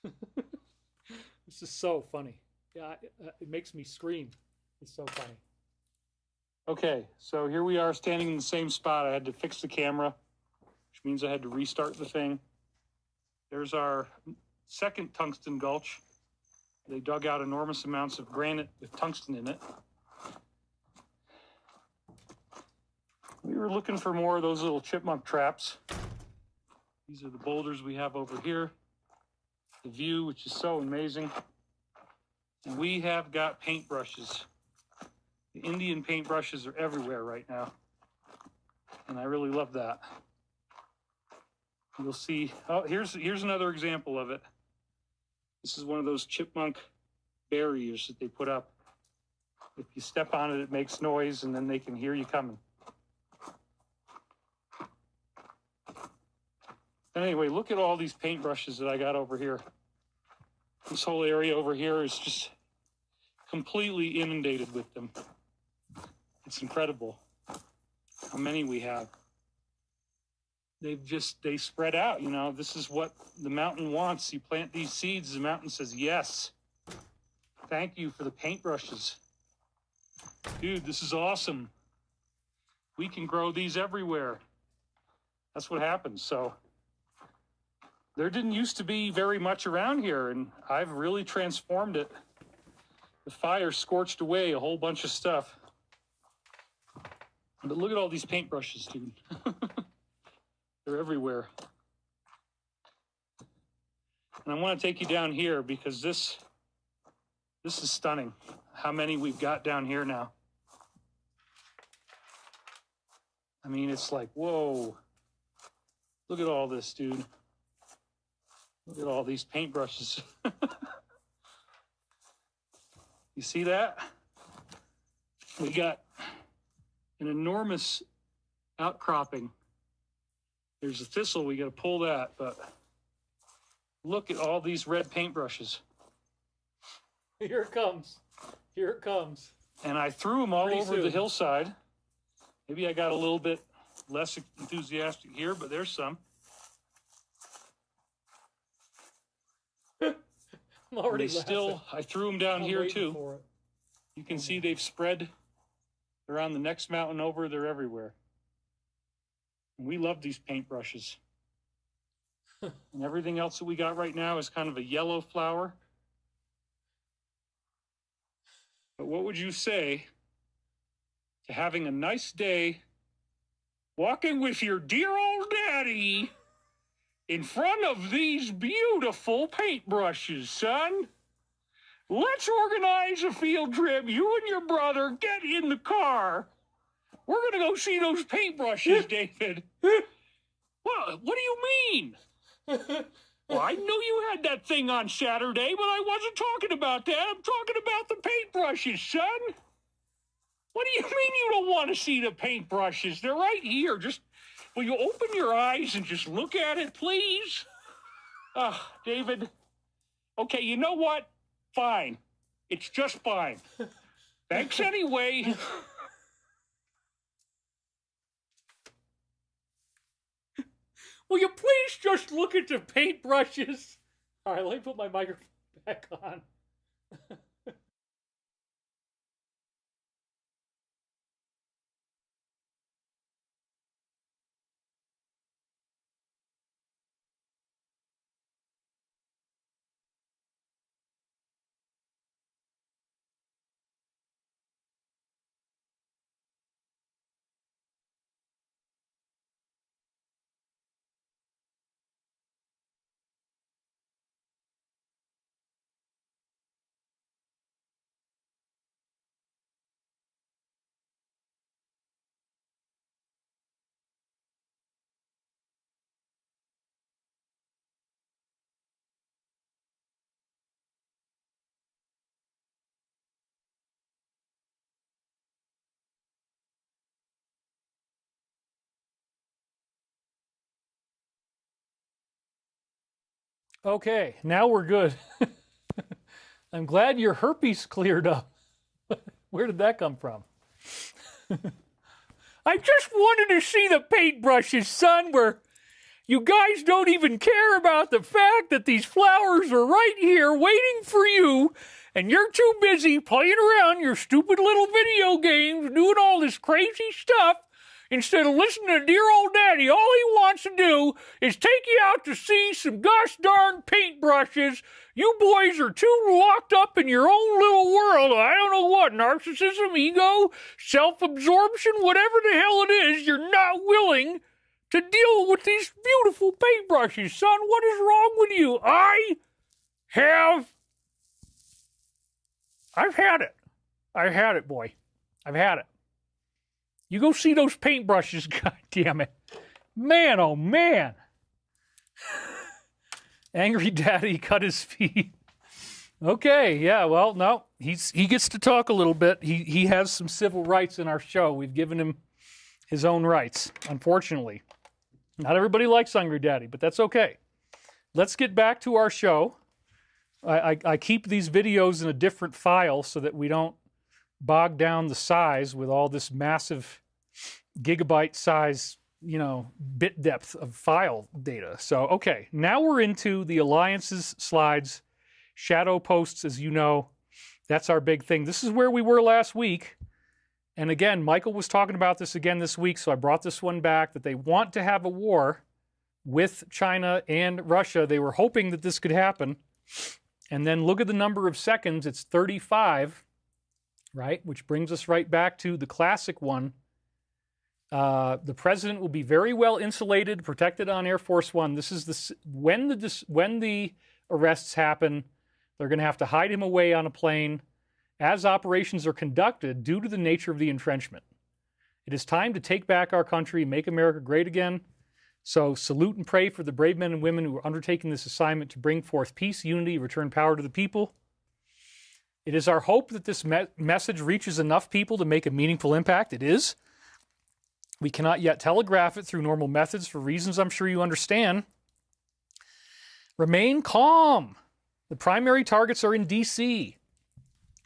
This is so funny. Yeah, it makes me scream. It's so funny. Okay, so here we are standing in the same spot. I had to fix the camera, which means I had to restart the thing. There's our second tungsten gulch. They dug out enormous amounts of granite with tungsten in it. We were looking for more of those little chipmunk traps. These are the boulders we have over here. The view, which is so amazing. And we have got paintbrushes. The Indian paintbrushes are everywhere right now. And I really love that. You'll see, oh, here's another example of it. This is one of those chipmunk barriers that they put up. If you step on it, it makes noise, and then they can hear you coming. Anyway, look at all these paintbrushes that I got over here. This whole area over here is just completely inundated with them. It's incredible how many we have. They spread out, you know. This is what the mountain wants. You plant these seeds, the mountain says, yes. Thank you for the paintbrushes. Dude, this is awesome. We can grow these everywhere. That's what happens. So there didn't used to be very much around here, and I've really transformed it The fire scorched away a whole bunch of stuff. But look at all these paintbrushes, dude. They're everywhere. And I want to take you down here because this is stunning. How many we've got down here now. I mean, it's like, whoa. Look at all this, dude. Look at all these paintbrushes. You see that? We got an enormous outcropping. There's a thistle, we got to pull that, but look at all these red paintbrushes. Here it comes. Here it comes. And I threw them all over the hillside. Maybe I got a little bit less enthusiastic here, but there's some. I'm already still, I threw them down here too. You can see they've spread. They're on the next mountain over. They're everywhere. And we love these paintbrushes. And everything else that we got right now is kind of a yellow flower. But what would you say to having a nice day walking with your dear old daddy in front of these beautiful paintbrushes, son? Let's organize a field trip. You and your brother get in the car. We're going to go see those paintbrushes, David. Well, what do you mean? Well, I know you had that thing on Saturday, but I wasn't talking about that. I'm talking about the paintbrushes, son. What do you mean you don't want to see the paintbrushes? They're right here. Just, will you open your eyes and just look at it, please? David. Okay, you know what? Fine. It's just fine. Thanks anyway. Will you please just look at the paintbrushes? All right, let me put my microphone back on. Okay, now we're good. I'm glad your herpes cleared up. Where did that come from? I just wanted to see the paintbrushes, son, where you guys don't even care about the fact that these flowers are right here waiting for you, and you're too busy playing around your stupid little video games, doing all this crazy stuff. Instead of listening to dear old daddy, all he wants to do is take you out to see some gosh darn paintbrushes. You boys are too locked up in your own little world. I don't know what, narcissism, ego, self-absorption, whatever the hell it is, you're not willing to deal with these beautiful paintbrushes. Son, what is wrong with you? I've had it. I've had it, boy. I've had it. You go see those paintbrushes, god damn it. Man, oh man. Angry daddy cut his feet. Okay, yeah, well, no, he gets to talk a little bit. He has some civil rights in our show. We've given him his own rights, unfortunately. Not everybody likes Angry Daddy, but that's okay. Let's get back to our show. I keep these videos in a different file so that we don't bog down the size with all this massive gigabyte size, bit depth of file data. So, okay, now we're into the alliances slides, shadow posts, as you know. That's our big thing. This is where we were last week. And again, Michael was talking about this again this week, so I brought this one back, that they want to have a war with China and Russia. They were hoping that this could happen. And then look at the number of seconds. It's 35, right? Which brings us right back to the classic one. The president will be very well insulated, protected on Air Force One. This is when the arrests happen, they're going to have to hide him away on a plane as operations are conducted due to the nature of the entrenchment. It is time to take back our country, make America great again. So salute and pray for the brave men and women who are undertaking this assignment to bring forth peace, unity, return power to the people. It is our hope that this message reaches enough people to make a meaningful impact. It is. We cannot yet telegraph it through normal methods for reasons I'm sure you understand. Remain calm. The primary targets are in D.C.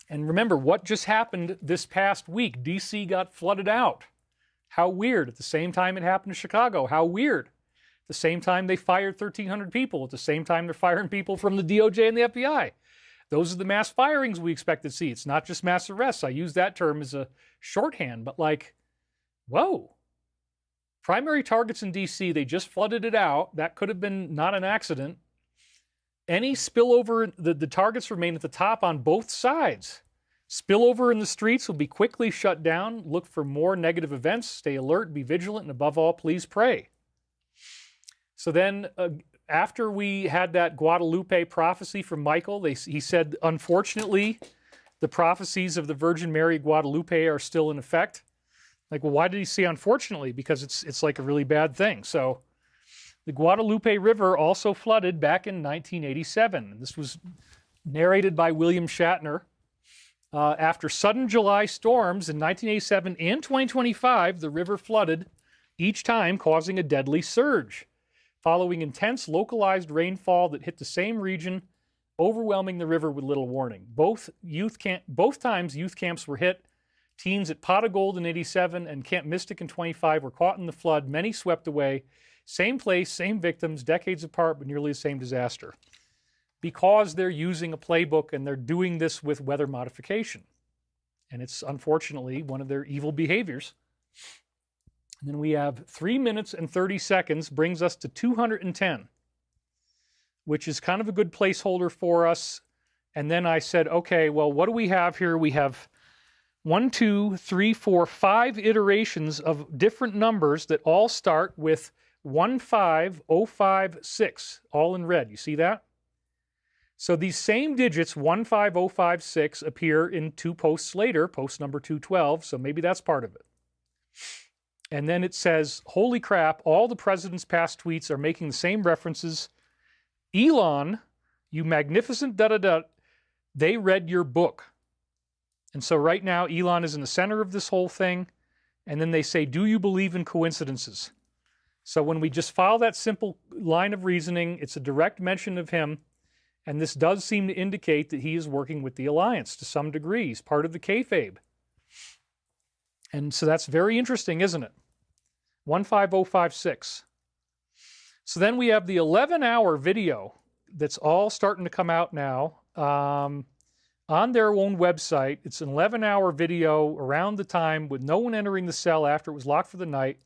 And remember, what just happened this past week? D.C. got flooded out. How weird. At the same time it happened to Chicago. How weird. At the same time they fired 1,300 people. At the same time they're firing people from the DOJ and the FBI. Those are the mass firings we expect to see. It's not just mass arrests. I use that term as a shorthand, but like, whoa. Primary targets in D.C., they just flooded it out. That could have been not an accident. Any spillover, the targets remain at the top on both sides. Spillover in the streets will be quickly shut down. Look for more negative events. Stay alert, be vigilant, and above all, please pray. So then, after we had that Guadalupe prophecy from Michael, he said, unfortunately, the prophecies of the Virgin Mary Guadalupe are still in effect. Like, well, why did he say unfortunately? Because it's like a really bad thing. So the Guadalupe River also flooded back in 1987. This was narrated by William Shatner. After sudden July storms in 1987 and 2025, the river flooded, each time causing a deadly surge, following intense localized rainfall that hit the same region, overwhelming the river with little warning. Both times youth camps were hit. Teens at Pot of Gold in 87 and Camp Mystic in 25 were caught in the flood, many swept away. Same place, same victims, decades apart, but nearly the same disaster. Because they're using a playbook and they're doing this with weather modification. And it's unfortunately one of their evil behaviors. And then we have 3 minutes and 30 seconds brings us to 210, which is kind of a good placeholder for us. And then I said, okay, well, what do we have here? We have 1, 2, 3, 4, 5 iterations of different numbers that all start with 15056, all in red. You see that? So these same digits, 15056, appear in 2 posts later, post number 212, so maybe that's part of it. And then it says, holy crap, all the president's past tweets are making the same references. Elon, you magnificent da-da-da, they read your book. And so right now, Elon is in the center of this whole thing. And then they say, do you believe in coincidences? So when we just follow that simple line of reasoning, it's a direct mention of him. And this does seem to indicate that he is working with the Alliance to some degree. He's part of the Kayfabe. And so that's very interesting, isn't it? 15056. So then we have the 11-hour video that's all starting to come out now. On their own website. It's an 11-hour video around the time with no one entering the cell after it was locked for the night.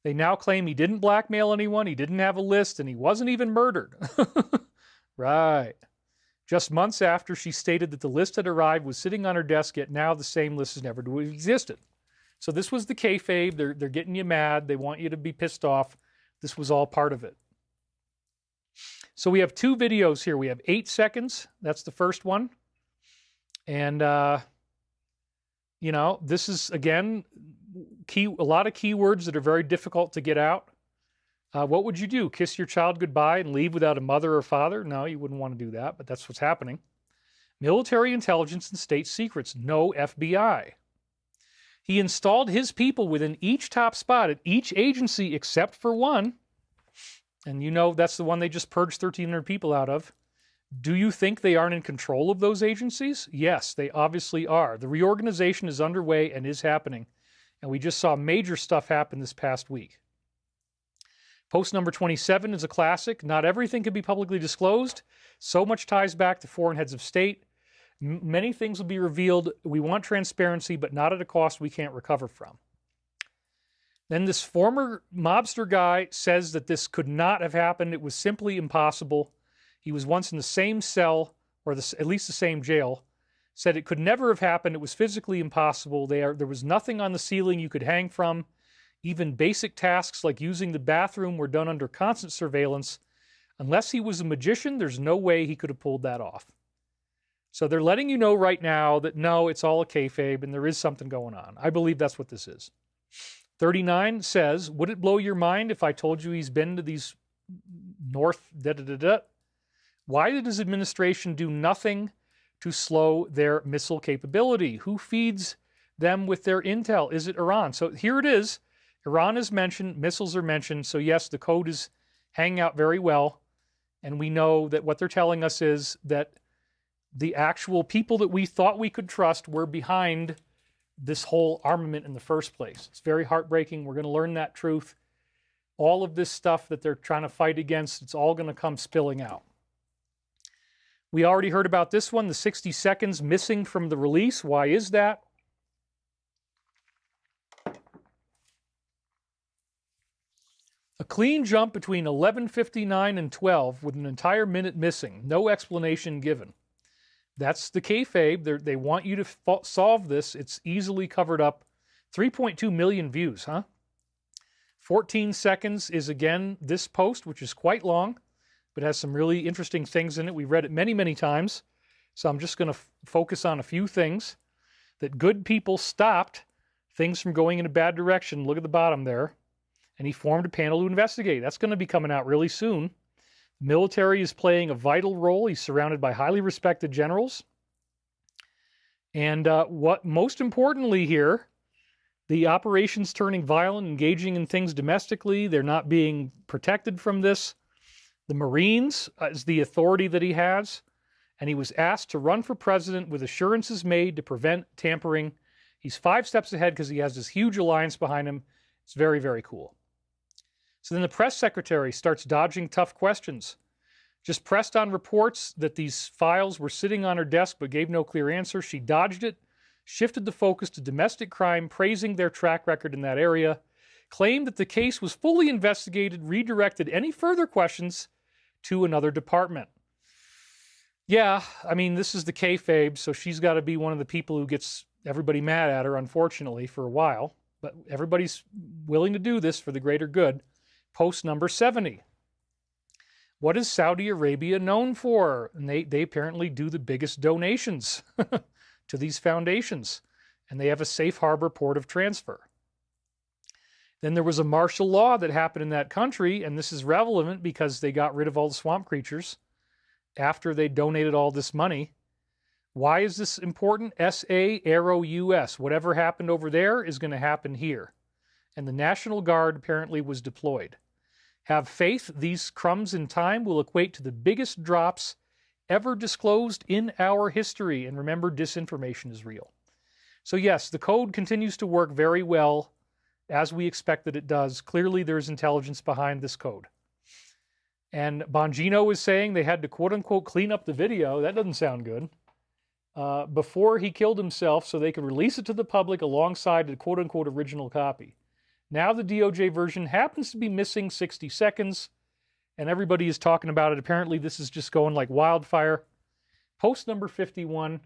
They now claim he didn't blackmail anyone, he didn't have a list, and he wasn't even murdered. Right. Just months after she stated that the list had arrived, was sitting on her desk, yet now the same list has never existed. So this was the kayfabe. They're getting you mad. They want you to be pissed off. This was all part of it. So we have 2 videos here. We have 8 seconds. That's the first one. And, you know, this is, again, a lot of keywords that are very difficult to get out. What would you do? Kiss your child goodbye and leave without a mother or father? No, you wouldn't want to do that, but that's what's happening. Military intelligence and state secrets. No FBI. He installed his people within each top spot at each agency except for one. And you know that's the one they just purged 1,300 people out of. Do you think they aren't in control of those agencies? Yes, they obviously are. The reorganization is underway and is happening. And we just saw major stuff happen this past week. Post number 27 is a classic. Not everything can be publicly disclosed. So much ties back to foreign heads of state. Many things will be revealed. We want transparency, but not at a cost we can't recover from. Then this former mobster guy says that this could not have happened. It was simply impossible. He was once in the same cell or at least the same jail, said it could never have happened. It was physically impossible. There was nothing on the ceiling you could hang from. Even basic tasks like using the bathroom were done under constant surveillance. Unless he was a magician, there's no way he could have pulled that off. So they're letting you know right now that no, it's all a kayfabe and there is something going on. I believe that's what this is. 39 says, would it blow your mind if I told you he's been to these north da-da-da-da? Why did his administration do nothing to slow their missile capability? Who feeds them with their intel? Is it Iran? So here it is. Iran is mentioned. Missiles are mentioned. So yes, the code is hanging out very well. And we know that what they're telling us is that the actual people that we thought we could trust were behind this whole armament in the first place. It's very heartbreaking. We're going to learn that truth. All of this stuff that they're trying to fight against, it's all going to come spilling out. We already heard about this one, the 60 seconds missing from the release. Why is that? A clean jump between 11:59 and 12 with an entire minute missing. No explanation given. That's the kayfabe. They want you to solve this. It's easily covered up. 3.2 million views, huh? 14 seconds is, again, this post, which is quite long, but has some really interesting things in it. We've read it many, many times. So I'm just going to focus on a few things. That good people stopped things from going in a bad direction. Look at the bottom there. And he formed a panel to investigate. That's going to be coming out really soon. The military is playing a vital role. He's surrounded by highly respected generals. And what most importantly here, the operations turning violent, engaging in things domestically. They're not being protected from this. The Marines is the authority that he has. And he was asked to run for president with assurances made to prevent tampering. He's 5 steps ahead because he has this huge alliance behind him. It's very, very cool. So then the press secretary starts dodging tough questions. Just pressed on reports that these files were sitting on her desk but gave no clear answer. She dodged it, shifted the focus to domestic crime, praising their track record in that area, claimed that the case was fully investigated, redirected any further questions to another department. Yeah, I mean, this is the kayfabe, so she's got to be one of the people who gets everybody mad at her, unfortunately, for a while. But everybody's willing to do this for the greater good. Post number 70. What is Saudi Arabia known for? And they apparently do the biggest donations to these foundations. And they have a safe harbor port of transfer. Then there was a martial law that happened in that country, and this is relevant because they got rid of all the swamp creatures after they donated all this money. Why is this important? SA, Arrow, US. Whatever happened over there is going to happen here. And the National Guard apparently was deployed. Have faith, these crumbs in time will equate to the biggest drops ever disclosed in our history. And remember, disinformation is real. So yes, the code continues to work very well as we expect that it does. Clearly, there's intelligence behind this code. And Bongino is saying they had to quote-unquote clean up the video. That doesn't sound good. Before he killed himself so they could release it to the public alongside the quote-unquote original copy. Now the DOJ version happens to be missing 60 seconds, and everybody is talking about it. Apparently this is just going like wildfire. Post number 51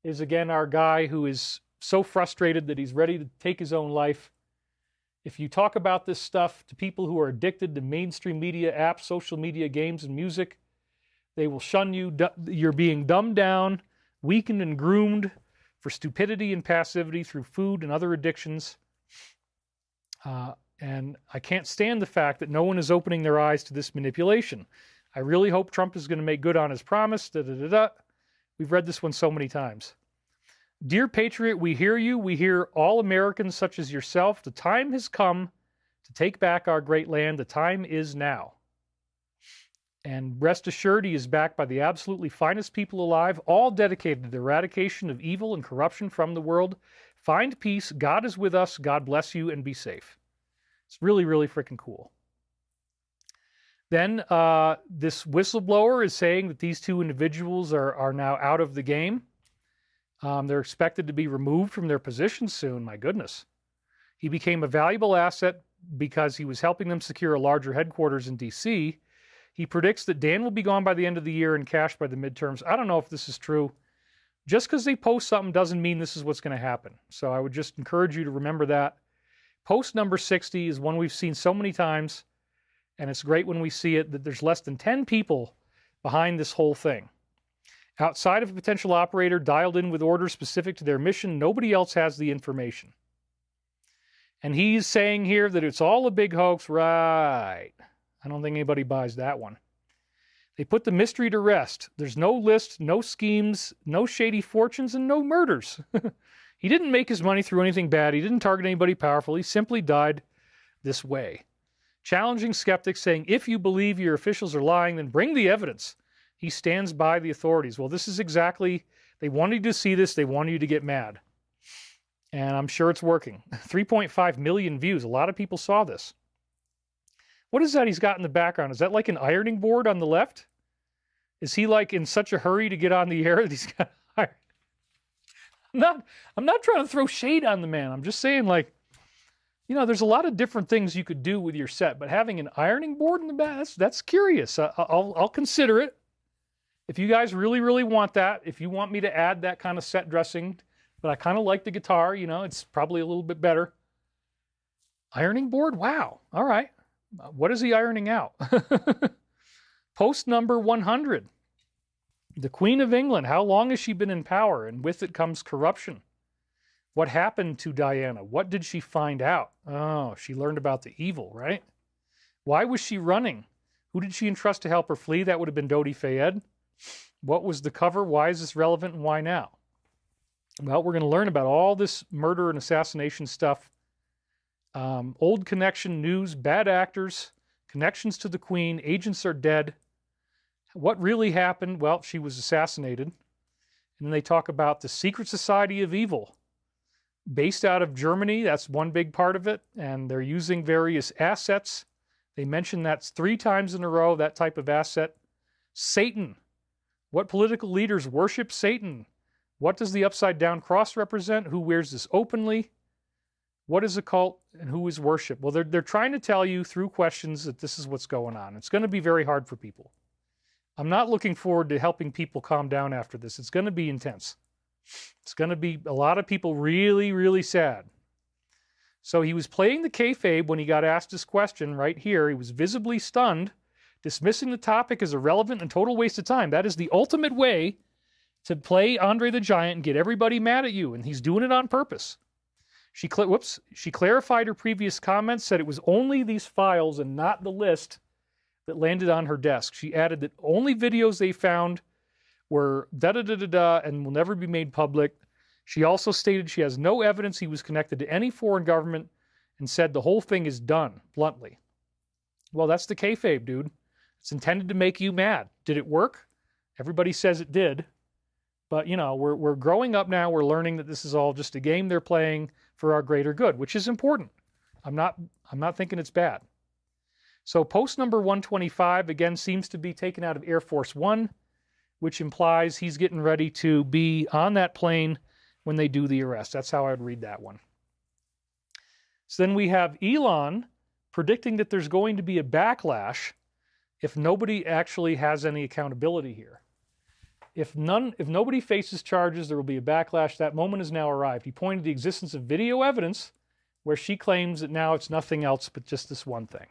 is again our guy who is so frustrated that he's ready to take his own life. If you talk about this stuff to people who are addicted to mainstream media apps, social media, games, and music, they will shun you. You're being dumbed down, weakened, and groomed for stupidity and passivity through food and other addictions. And I can't stand the fact that no one is opening their eyes to this manipulation. I really hope Trump is going to make good on his promise. We've read this one so many times. Dear Patriot, we hear you. We hear all Americans such as yourself. The time has come to take back our great land. The time is now. And rest assured, he is backed by the absolutely finest people alive, all dedicated to the eradication of evil and corruption from the world. Find peace. God is with us. God bless you, and be safe. It's really, really freaking cool. Then this whistleblower is saying that these two individuals are now out of the game. They're expected to be removed from their positions soon. My goodness. He became a valuable asset because he was helping them secure a larger headquarters in D.C. He predicts that Dan will be gone by the end of the year and Cash by the midterms. I don't know if this is true. Just because they post something doesn't mean this is what's going to happen. So I would just encourage you to remember that. Post number 60 is one we've seen so many times, and it's great when we see it, that there's less than 10 people behind this whole thing. Outside of a potential operator dialed in with orders specific to their mission, nobody else has the information. And he's saying here that it's all a big hoax. Right. I don't think anybody buys that one. They put the mystery to rest. There's no list, no schemes, no shady fortunes, and no murders. He didn't make his money through anything bad. He didn't target anybody powerful. He simply died this way. Challenging skeptics, saying, if you believe your officials are lying, then bring the evidence. He stands by the authorities. Well, this is exactly, they wanted you to see this. They wanted you to get mad. And I'm sure it's working. 3.5 million views. A lot of people saw this. What is that he's got in the background? Is that like an ironing board on the left? Is he like in such a hurry to get on the air that he's got iron? I'm not trying to throw shade on the man. I'm just saying, like, you know, there's a lot of different things you could do with your set, but having an ironing board in the back, that's curious. I'll consider it. If you guys really, really want that, if you want me to add that kind of set dressing, but I kind of like the guitar, you know, it's probably a little bit better. Ironing board? Wow. All right. What is he ironing out? Post number 100. The Queen of England, how long has she been in power? And with it comes corruption. What happened to Diana? What did she find out? Oh, she learned about the evil, right? Why was she running? Who did she entrust to help her flee? That would have been Dodi Fayed. What was the cover? Why is this relevant and why now? Well, we're going to learn about all this murder and assassination stuff. Old connection news, bad actors, connections to the Queen, agents are dead. What really happened? Well, she was assassinated. And then they talk about the secret society of evil, based out of Germany. That's one big part of it. And they're using various assets. They mention that's 3 times in a row, that type of asset. Satan. What political leaders worship Satan? What does the upside down cross represent? Who wears this openly? What is a cult and who is worship? Well, they're trying to tell you through questions that this is what's going on. It's going to be very hard for people. I'm not looking forward to helping people calm down after this. It's going to be intense. It's going to be a lot of people really, really sad. So he was playing the kayfabe when he got asked this question right here. He was visibly stunned, dismissing the topic as irrelevant and total waste of time. That is the ultimate way to play Andre the Giant and get everybody mad at you, and he's doing it on purpose. She clarified her previous comments, said it was only these files and not the list that landed on her desk. She added that only videos they found were da-da-da-da-da and will never be made public. She also stated she has no evidence he was connected to any foreign government and said the whole thing is done, bluntly. Well, that's the kayfabe, dude. It's intended to make you mad. Did it work? Everybody says it did. But, you know, we're growing up now. We're learning that this is all just a game they're playing for our greater good, which is important. I'm not thinking it's bad. So post number 125, again, seems to be taken out of Air Force One, which implies he's getting ready to be on that plane when they do the arrest. That's how I would read that one. So then we have Elon predicting that there's going to be a backlash if nobody actually has any accountability here. If nobody faces charges, there will be a backlash. That moment has now arrived. He pointed to the existence of video evidence where she claims that now it's nothing else but just this one thing.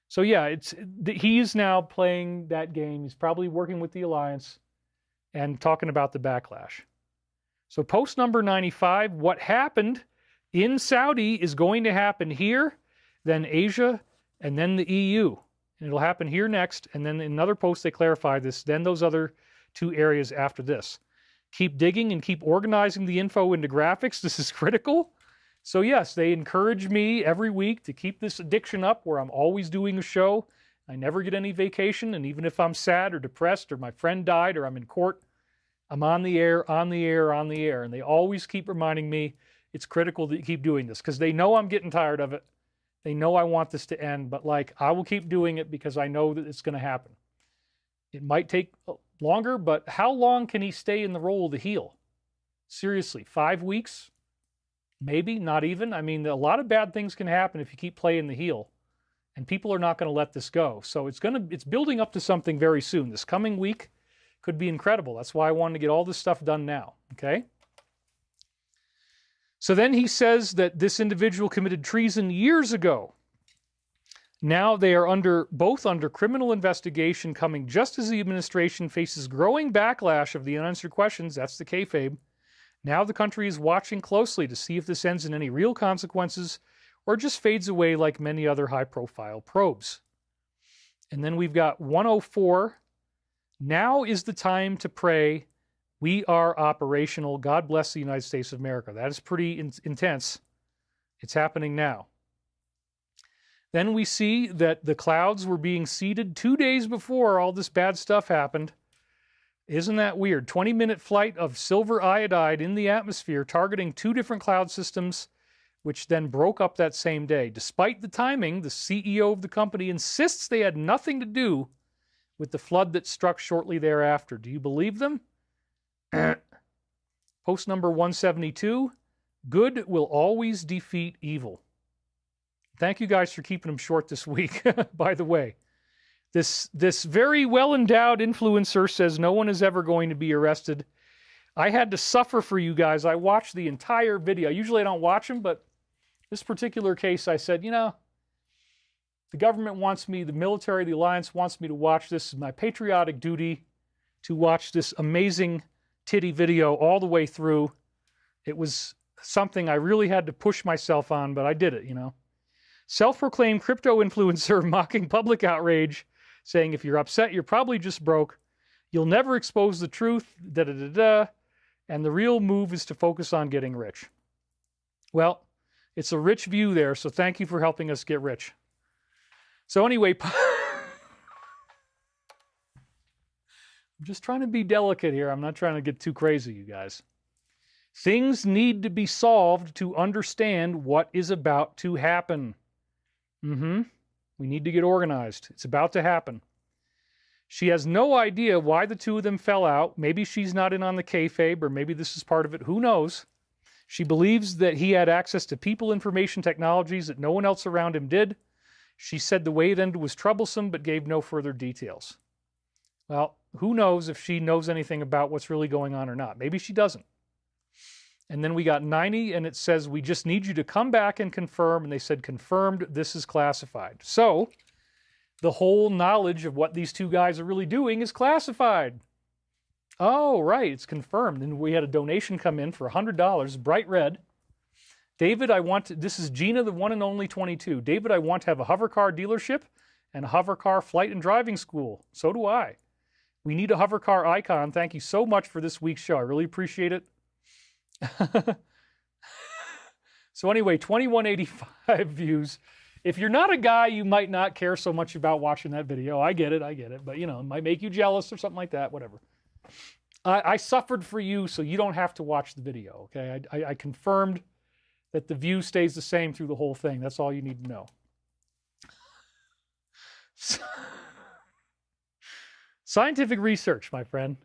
So yeah, he is now playing that game. He's probably working with the Alliance and talking about the backlash. So post number 95, what happened in Saudi is going to happen here, then Asia, and then the EU. And it'll happen here next, and then in another post they clarify this, then those other 2 areas after this. Keep digging and keep organizing the info into graphics. This is critical. So yes, they encourage me every week to keep this addiction up where I'm always doing a show. I never get any vacation, and even if I'm sad or depressed or my friend died or I'm in court, I'm on the air, on the air, on the air. And they always keep reminding me it's critical that you keep doing this because they know I'm getting tired of it. They know I want this to end, but like I will keep doing it because I know that it's going to happen. It might take longer, but how long can he stay in the role of the heel? Seriously, 5 weeks? Maybe, not even. I mean, a lot of bad things can happen if you keep playing the heel. And people are not going to let this go. So it's building up to something very soon. This coming week could be incredible. That's why I wanted to get all this stuff done now, okay? So then he says that this individual committed treason years ago. Now they are both under criminal investigation, coming just as the administration faces growing backlash of the unanswered questions. That's the kayfabe. Now the country is watching closely to see if this ends in any real consequences or just fades away like many other high-profile probes. And then we've got 104. Now is the time to pray. We are operational. God bless the United States of America. That is pretty intense. It's happening now. Then we see that the clouds were being seeded 2 days before all this bad stuff happened. Isn't that weird? 20-minute flight of silver iodide in the atmosphere targeting 2 different cloud systems, which then broke up that same day. Despite the timing, the CEO of the company insists they had nothing to do with the flood that struck shortly thereafter. Do you believe them? Post number 172, good will always defeat evil. Thank you guys for keeping them short this week, by the way. This very well-endowed influencer says no one is ever going to be arrested. I had to suffer for you guys. I watched the entire video. Usually I don't watch them, but this particular case I said, you know, the government wants me, the military, the alliance wants me to watch this. It's my patriotic duty to watch this amazing titty video all the way through. It was something I really had to push myself on, but I did it, you know. Self-proclaimed crypto influencer mocking public outrage, saying if you're upset, you're probably just broke. You'll never expose the truth, da-da-da-da. And the real move is to focus on getting rich. Well, it's a rich view there, so thank you for helping us get rich. So anyway, I'm just trying to be delicate here. I'm not trying to get too crazy, you guys. Things need to be solved to understand what is about to happen. We need to get organized. It's about to happen. She has no idea why the two of them fell out. Maybe she's not in on the kayfabe, or maybe this is part of it. Who knows? She believes that he had access to people information technologies that no one else around him did. She said the way it ended was troublesome, but gave no further details. Well, who knows if she knows anything about what's really going on or not. Maybe she doesn't. And then we got 90, and it says, we just need you to come back and confirm. And they said, confirmed, this is classified. So the whole knowledge of what these two guys are really doing is classified. Oh, right, it's confirmed. And we had a donation come in for $100, bright red. David, this is Gina, the one and only 22. David, I want to have a hover car dealership and a hover car flight and driving school. So do I. We need a hover car icon. Thank you so much for this week's show. I really appreciate it. So anyway, 2185 views. If you're not a guy, you might not care so much about watching that video. I get it. But, you know, it might make you jealous or something like that, whatever. I suffered for you, so you don't have to watch the video, okay? I confirmed that the view stays the same through the whole thing. That's all you need to know. Scientific research, my friend.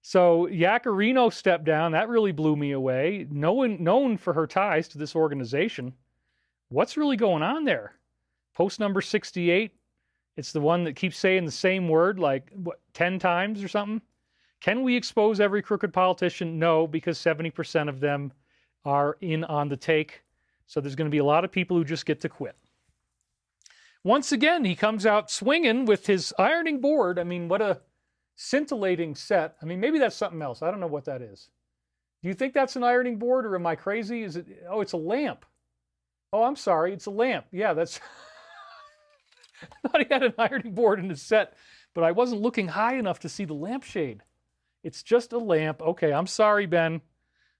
So Yacarino stepped down. That really blew me away. Known for her ties to this organization. What's really going on there? Post number 68. It's the one that keeps saying the same word like, 10 times or something? Can we expose every crooked politician? No, because 70% of them are in on the take. So there's going to be a lot of people who just get to quit. Once again, he comes out swinging with his ironing board. I mean, what a scintillating set. I mean, maybe that's something else. I don't know what that is. Do you think that's an ironing board, or am I crazy? Is it? Oh, it's a lamp. Oh, I'm sorry. It's a lamp. Yeah, that's... I thought he had an ironing board in his set, but I wasn't looking high enough to see the lampshade. It's just a lamp. Okay, I'm sorry, Ben.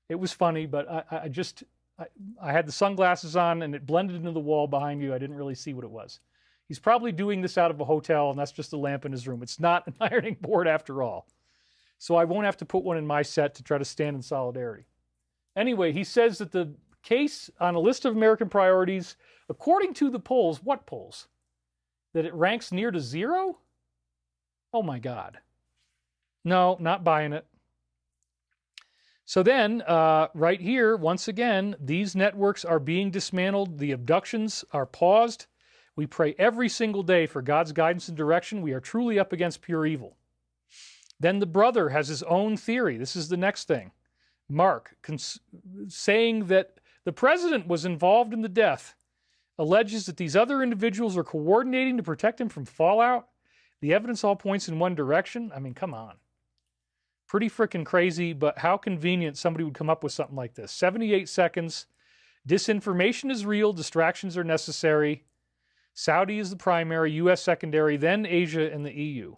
It was funny, but I had the sunglasses on, and it blended into the wall behind you. I didn't really see what it was. He's probably doing this out of a hotel, and that's just a lamp in his room. It's not an ironing board after all. So I won't have to put one in my set to try to stand in solidarity. Anyway, he says that the case on a list of American priorities, according to the polls, what polls? That it ranks near to 0? Oh my God. No, not buying it. So then, right here, once again, these networks are being dismantled. The abductions are paused. We pray every single day for God's guidance and direction. We are truly up against pure evil. Then the brother has his own theory. This is the next thing. Mark, saying that the president was involved in the death, alleges that these other individuals are coordinating to protect him from fallout. The evidence all points in one direction. I mean, come on. Pretty freaking crazy, but how convenient somebody would come up with something like this. 78 seconds. Disinformation is real. Distractions are necessary. Saudi is the primary, U.S. secondary, then Asia and the EU.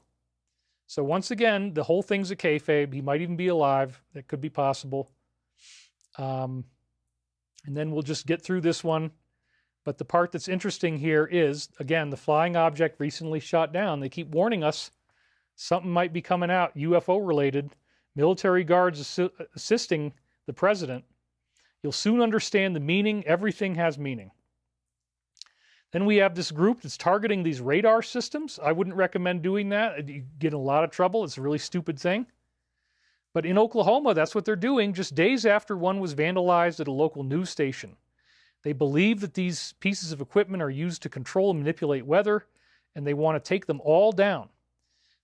So once again, the whole thing's a kayfabe. He might even be alive. That could be possible. And then we'll just get through this one. But the part that's interesting here is, again, the flying object recently shot down. They keep warning us something might be coming out, UFO related. Military guards assisting the president. You'll soon understand the meaning. Everything has meaning. Then we have this group that's targeting these radar systems. I wouldn't recommend doing that. You get in a lot of trouble. It's a really stupid thing. But in Oklahoma, that's what they're doing just days after one was vandalized at a local news station. They believe that these pieces of equipment are used to control and manipulate weather, and they want to take them all down.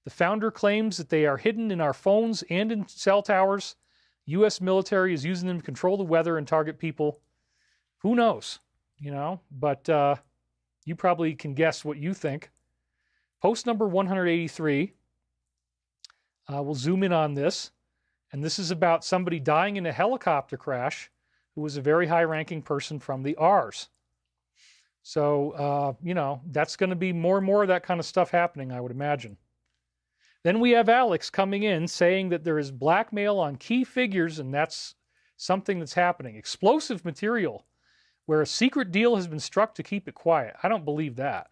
The founder claims that they are hidden in our phones and in cell towers. U.S. military is using them to control the weather and target people. Who knows? But you probably can guess what you think. Post number 183. We'll zoom in on this. And this is about somebody dying in a helicopter crash who was a very high-ranking person from the R's. So, that's going to be more and more of that kind of stuff happening, I would imagine. Then we have Alex coming in saying that there is blackmail on key figures, and that's something that's happening. Explosive material, where a secret deal has been struck to keep it quiet. I don't believe that.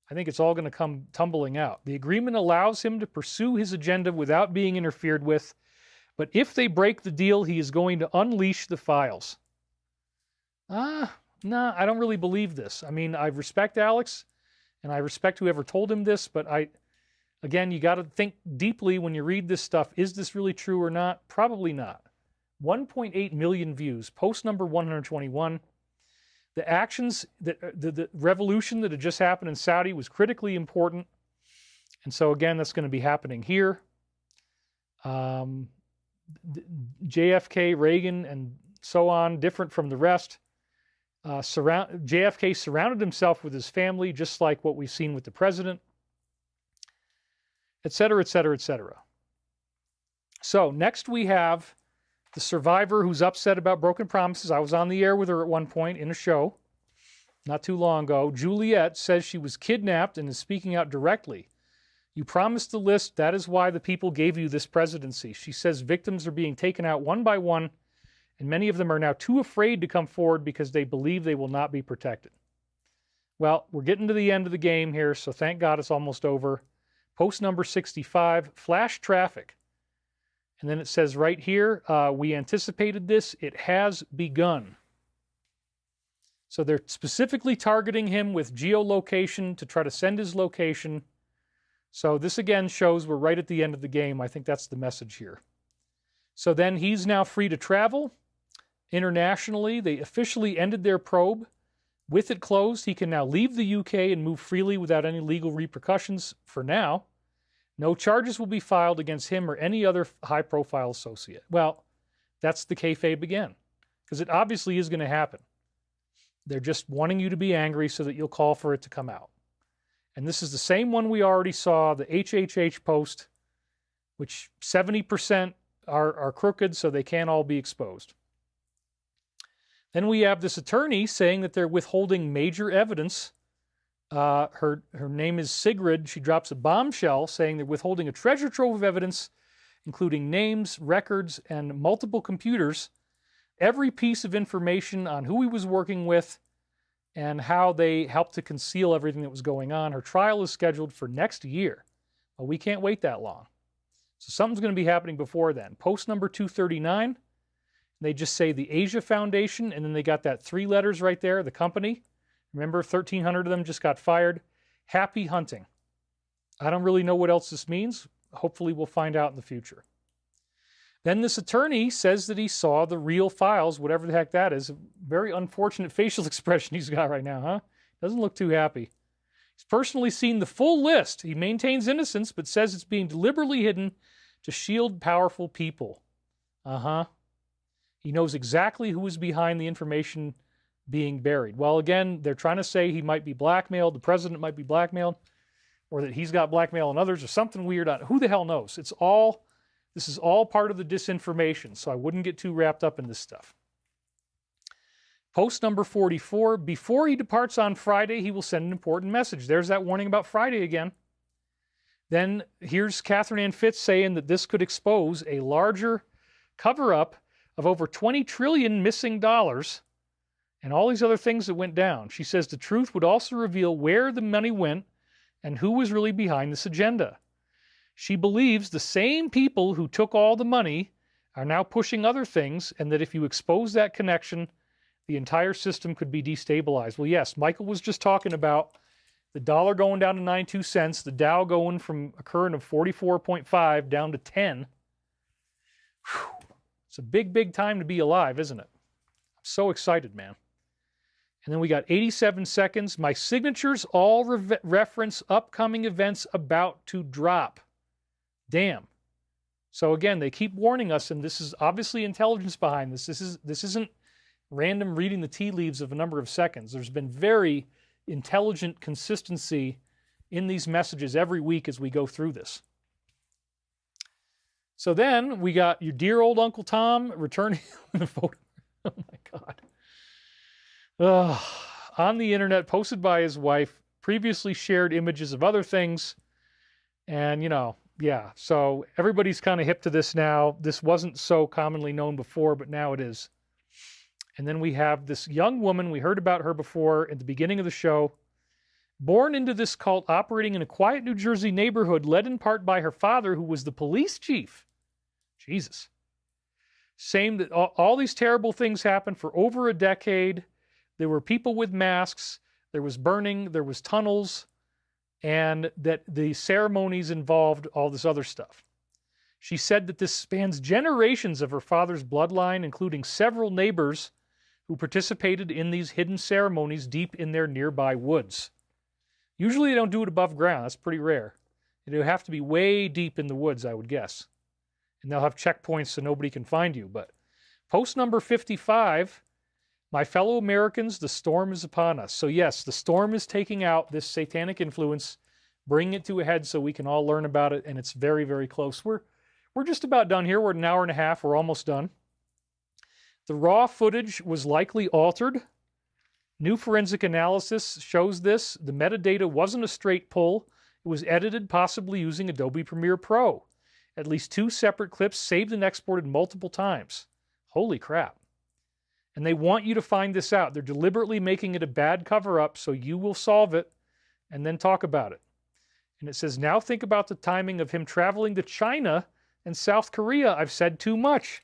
I think it's all going to come tumbling out. The agreement allows him to pursue his agenda without being interfered with, but if they break the deal, he is going to unleash the files. No, I don't really believe this. I mean, I respect Alex, and I respect whoever told him this, but again, you got to think deeply when you read this stuff. Is this really true or not? Probably not. 1.8 million views. Post number 121. The actions, the revolution that had just happened in Saudi was critically important. And so again, that's going to be happening here. JFK, Reagan, and so on, different from the rest. JFK surrounded himself with his family, just like what we've seen with the president, et cetera, et cetera, et cetera. So next we have the survivor who's upset about broken promises. I was on the air with her at one point in a show not too long ago. Juliet says she was kidnapped and is speaking out directly. You promised the list. That is why the people gave you this presidency. She says victims are being taken out one by one, and many of them are now too afraid to come forward because they believe they will not be protected. Well, we're getting to the end of the game here, so thank God it's almost over. Post number 65, flash traffic. And then it says right here, we anticipated this. It has begun. So they're specifically targeting him with geolocation to try to send his location. So this again shows we're right at the end of the game. I think that's the message here. So then he's now free to travel internationally. They officially ended their probe. With it closed, he can now leave the UK and move freely without any legal repercussions for now. No charges will be filed against him or any other high-profile associate. Well, that's the kayfabe again, because it obviously is going to happen. They're just wanting you to be angry so that you'll call for it to come out. And this is the same one we already saw, the HHH post, which 70% are crooked, so they can't all be exposed. Then we have this attorney saying that they're withholding major evidence. Her name is Sigrid. She drops a bombshell saying they're withholding a treasure trove of evidence, including names, records, and multiple computers. Every piece of information on who he was working with and how they helped to conceal everything that was going on. Her trial is scheduled for next year. Well, we can't wait that long. So something's going to be happening before then. Post number 239. They just say the Asia Foundation, and then they got that 3 letters right there, the company. Remember, 1,300 of them just got fired. Happy hunting. I don't really know what else this means. Hopefully we'll find out in the future. Then this attorney says that he saw the real files, whatever the heck that is. A very unfortunate facial expression he's got right now, huh? Doesn't look too happy. He's personally seen the full list. He maintains innocence, but says it's being deliberately hidden to shield powerful people. He knows exactly who is behind the information being buried. Well, again, they're trying to say he might be blackmailed, the president might be blackmailed, or that he's got blackmail on others, or something weird on. Who the hell knows? This is all part of the disinformation, so I wouldn't get too wrapped up in this stuff. Post number 44, before he departs on Friday, he will send an important message. There's that warning about Friday again. Then here's Catherine Ann Fitz saying that this could expose a larger cover-up of over 20 trillion missing dollars and all these other things that went down. She says the truth would also reveal where the money went and who was really behind this agenda. She believes the same people who took all the money are now pushing other things, and that if you expose that connection, the entire system could be destabilized. Well, yes, Michael was just talking about the dollar going down to 92 cents, the Dow going from a current of 44.5 down to 10. Whew. It's a big, big time to be alive, isn't it? I'm so excited, man. And then we got 87 seconds. My signatures all reference upcoming events about to drop. Damn. So again, they keep warning us, and this is obviously intelligence behind this. This isn't random reading the tea leaves of a number of seconds. There's been very intelligent consistency in these messages every week as we go through this. So then we got your dear old Uncle Tom returning with a photo. Oh my God. On the internet, posted by his wife, previously shared images of other things. And, yeah, so everybody's kind of hip to this now. This wasn't so commonly known before, but now it is. And then we have this young woman, we heard about her before at the beginning of the show, born into this cult, operating in a quiet New Jersey neighborhood, led in part by her father, who was the police chief. Jesus. Saying that all these terrible things happened for over a decade. There were people with masks, there was burning, there was tunnels, and that the ceremonies involved all this other stuff. She said that this spans generations of her father's bloodline, including several neighbors who participated in these hidden ceremonies deep in their nearby woods. Usually they don't do it above ground. That's pretty rare. It would have to be way deep in the woods, I would guess. And they'll have checkpoints so nobody can find you. But post number 55, my fellow Americans, the storm is upon us. So yes, the storm is taking out this satanic influence, bringing it to a head so we can all learn about it, and it's very, very close. We're just about done here. We're at an hour and a half. We're almost done. The raw footage was likely altered. New forensic analysis shows this. The metadata wasn't a straight pull. It was edited, possibly using Adobe Premiere Pro. At least 2 separate clips saved and exported multiple times. Holy crap. And they want you to find this out. They're deliberately making it a bad cover-up so you will solve it and then talk about it. And it says, now think about the timing of him traveling to China and South Korea. I've said too much.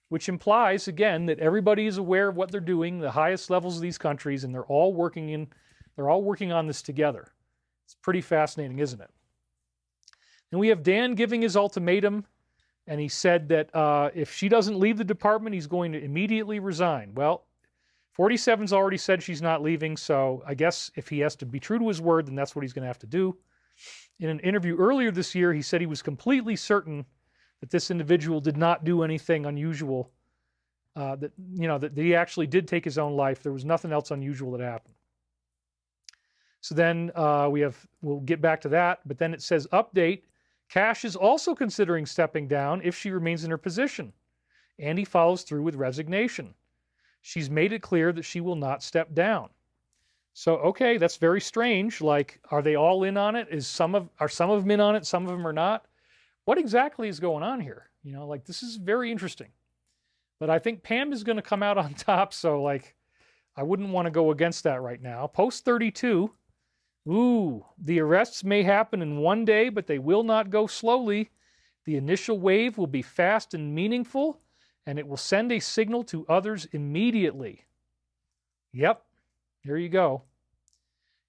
Which implies, again, that everybody is aware of what they're doing, the highest levels of these countries, and they're all working on this together. It's pretty fascinating, isn't it? And we have Dan giving his ultimatum, and he said that if she doesn't leave the department, he's going to immediately resign. Well, 47's already said she's not leaving, so I guess if he has to be true to his word, then that's what he's going to have to do. In an interview earlier this year, he said he was completely certain that this individual did not do anything unusual, that he actually did take his own life. There was nothing else unusual that happened. So then we'll get back to that, but then it says, update, Cash is also considering stepping down if she remains in her position. And he follows through with resignation. She's made it clear that she will not step down. So, okay, that's very strange. Like, are they all in on it? Are some of them in on it? Some of them are not? What exactly is going on here? This is very interesting. But I think Pam is going to come out on top, so, I wouldn't want to go against that right now. Post 32. Ooh, the arrests may happen in one day, but they will not go slowly. The initial wave will be fast and meaningful, and it will send a signal to others immediately. Yep, there you go.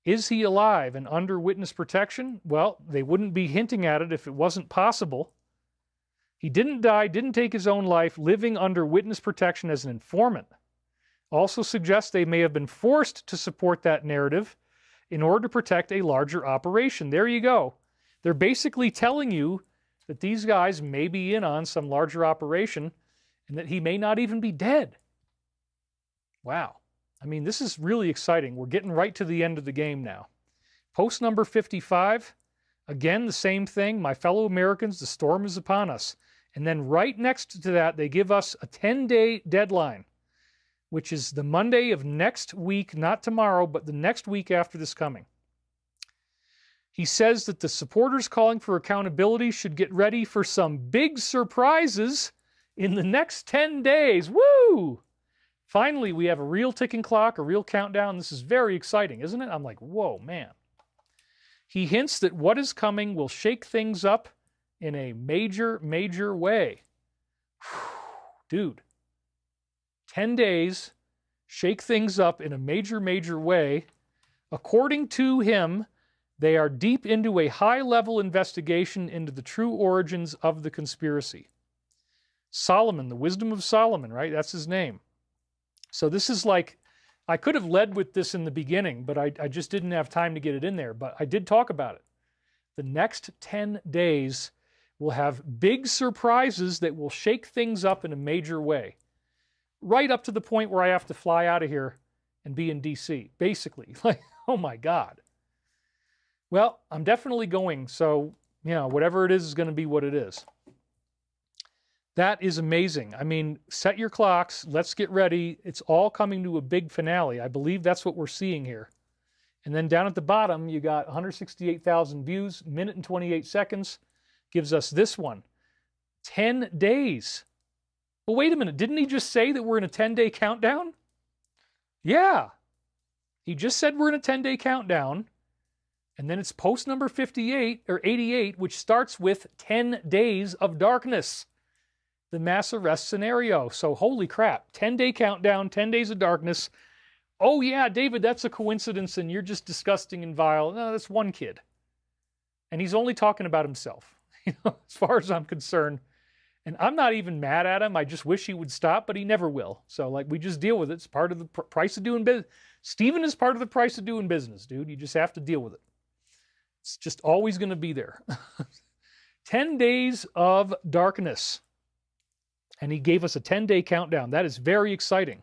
Is he alive and under witness protection? Well, they wouldn't be hinting at it if it wasn't possible. He didn't die, didn't take his own life, living under witness protection as an informant. also suggests they may have been forced to support that narrative in order to protect a larger operation. There you go. They're basically telling you that these guys may be in on some larger operation and that he may not even be dead. Wow. I mean, this is really exciting. We're getting right to the end of the game now. Post number 55, again, the same thing. My fellow Americans, the storm is upon us. And then right next to that, they give us a 10-day deadline, which is the Monday of next week, not tomorrow, but the next week after this coming. He says that the supporters calling for accountability should get ready for some big surprises in the next 10 days. Woo! Finally, we have a real ticking clock, a real countdown. This is very exciting, isn't it? I'm like, whoa, man. He hints that what is coming will shake things up in a major, major way. Dude, 10 days, shake things up in a major, major way. According to him, they are deep into a high-level investigation into the true origins of the conspiracy. Solomon, the wisdom of Solomon, right? That's his name. So this is like, I could have led with this in the beginning, but I just didn't have time to get it in there. But I did talk about it. The next 10 days will have big surprises that will shake things up in a major way. Right up to the point where I have to fly out of here and be in D.C., basically. Like, oh my God. Well, I'm definitely going, so, you know, whatever it is going to be what it is. That is amazing. I mean, set your clocks. Let's get ready. It's all coming to a big finale. I believe that's what we're seeing here. And then down at the bottom, you got 168,000 views, minute and 28 seconds. Gives us this one. 10 days. Well, wait a minute. Didn't he just say that we're in a 10-day countdown? Yeah. He just said we're in a 10-day countdown. And then it's post number 58 or 88, which starts with 10 days of darkness. The mass arrest scenario. So holy crap, 10-day countdown, 10 days of darkness. Oh yeah, David, that's a coincidence and you're just disgusting and vile. No, that's one kid. And he's only talking about himself, you know, as far as I'm concerned. And I'm not even mad at him. I just wish he would stop, but he never will. So like, we just deal with it. It's part of the price of doing business. Stephen is part of the price of doing business, dude. You just have to deal with it. It's just always going to be there. 10 days of darkness. And he gave us a 10-day countdown. That is very exciting.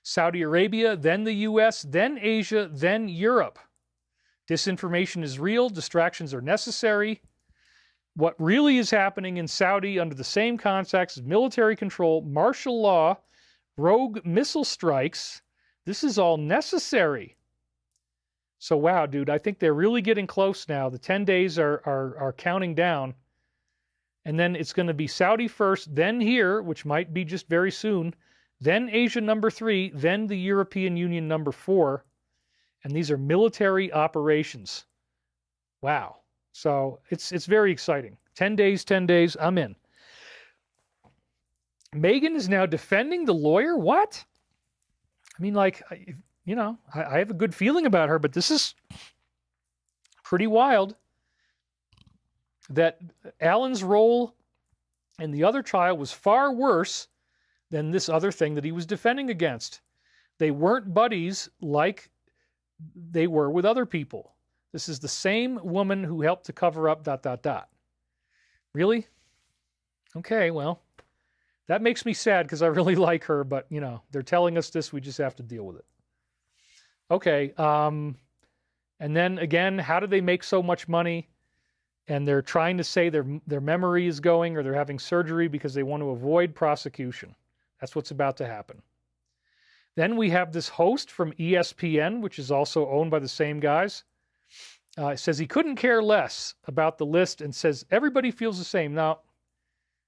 Saudi Arabia, then the U.S., then Asia, then Europe. Disinformation is real. Distractions are necessary. What really is happening in Saudi under the same context is military control, martial law, rogue missile strikes. This is all necessary. So wow, dude, I think they're really getting close now. The 10 days are counting down. And then it's going to be Saudi first, then here, which might be just very soon, then Asia number 3, then the European Union number 4. And these are military operations. Wow. So it's very exciting. 10 days, I'm in. Meghan is now defending the lawyer? What? I mean, like, you know, I have a good feeling about her, but this is pretty wild. That Alan's role in the other trial was far worse than this other thing that he was defending against. They weren't buddies like they were with other people. This is the same woman who helped to cover up ... Really? Okay, well, that makes me sad because I really like her, but, you know, they're telling us this, we just have to deal with it. Okay, and then again, how do they make so much money? And they're trying to say their memory is going or they're having surgery because they want to avoid prosecution. That's what's about to happen. Then we have this host from ESPN, which is also owned by the same guys. Says he couldn't care less about the list and says everybody feels the same. Now,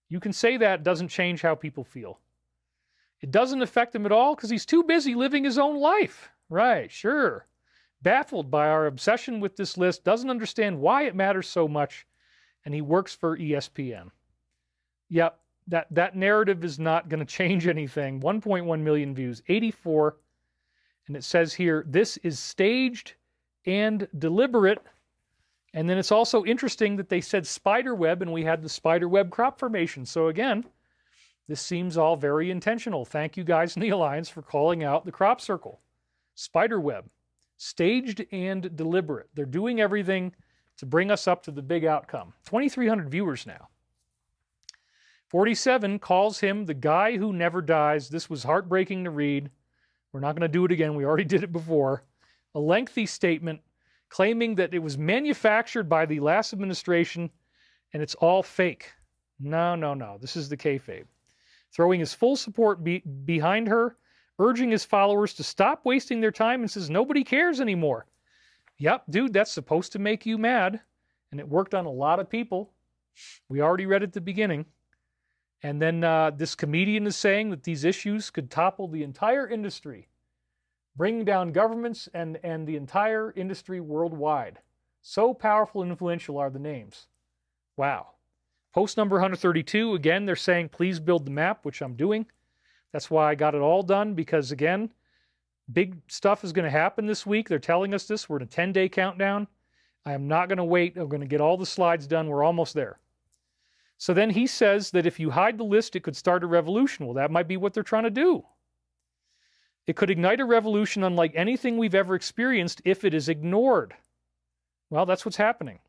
you can say that doesn't change how people feel. It doesn't affect him at all because he's too busy living his own life. Right, sure. Baffled by our obsession with this list, doesn't understand why it matters so much, and he works for ESPN. Yep, that narrative is not going to change anything. 1.1 million views, 84, and it says here, this is staged and deliberate, and then it's also interesting that they said spider web, and we had the spider web crop formation. So again, This seems all very intentional. Thank you guys in the Alliance for calling out the crop circle. Spiderweb. Staged and deliberate. They're doing everything to bring us up to the big outcome. 2,300 viewers now. 47 calls him the guy who never dies. This was heartbreaking to read. We're not going to do it again. We already did it before. A lengthy statement claiming that it was manufactured by the last administration and it's all fake. No. This is the kayfabe. Throwing his full support behind her, urging his followers to stop wasting their time, and says nobody cares anymore. Yep, dude, that's supposed to make you mad. And it worked on a lot of people. We already read at the beginning. And then this comedian is saying that these issues could topple the entire industry, bringing down governments and the entire industry worldwide. So powerful and influential are the names. Wow. Post number 132, again, they're saying, please build the map, which I'm doing. That's why I got it all done, because, again, big stuff is going to happen this week. They're telling us this. We're in a 10-day countdown. I am not going to wait. I'm going to get all the slides done. We're almost there. So then he says that if you hide the list, it could start a revolution. Well, that might be what they're trying to do. It could ignite a revolution unlike anything we've ever experienced if it is ignored. Well, that's what's happening.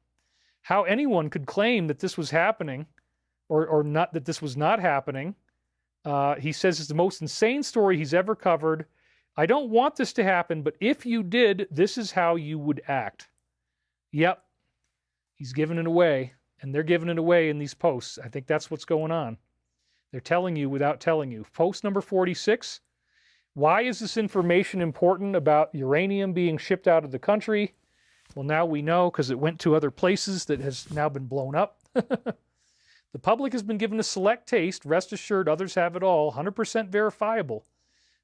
How anyone could claim that this was happening or not, that this was not happening, he says it's the most insane story he's ever covered. I don't want this to happen, but if you did, this is how you would act. Yep. He's giving it away, and they're giving it away in these posts. I think that's what's going on. They're telling you without telling you. Post number 46. Why is this information important about uranium being shipped out of the country? Well, now we know, because it went to other places that has now been blown up. The public has been given a select taste. Rest assured, others have it all. 100% verifiable.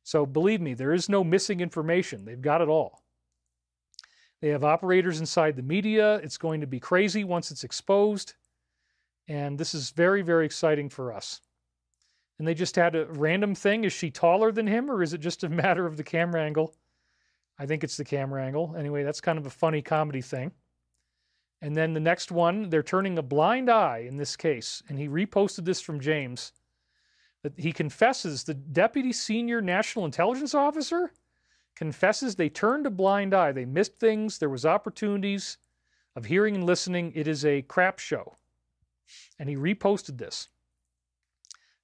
So believe me, there is no missing information. They've got it all. They have operators inside the media. It's going to be crazy once it's exposed. And this is very, very exciting for us. And they just had a random thing. Is she taller than him, or is it just a matter of the camera angle? I think it's the camera angle. Anyway, that's kind of a funny comedy thing. And then the next one, they're turning a blind eye in this case. And he reposted this from James. That he confesses, the Deputy Senior National Intelligence Officer confesses they turned a blind eye. They missed things. There was opportunities of hearing and listening. It is a crap show. And he reposted this.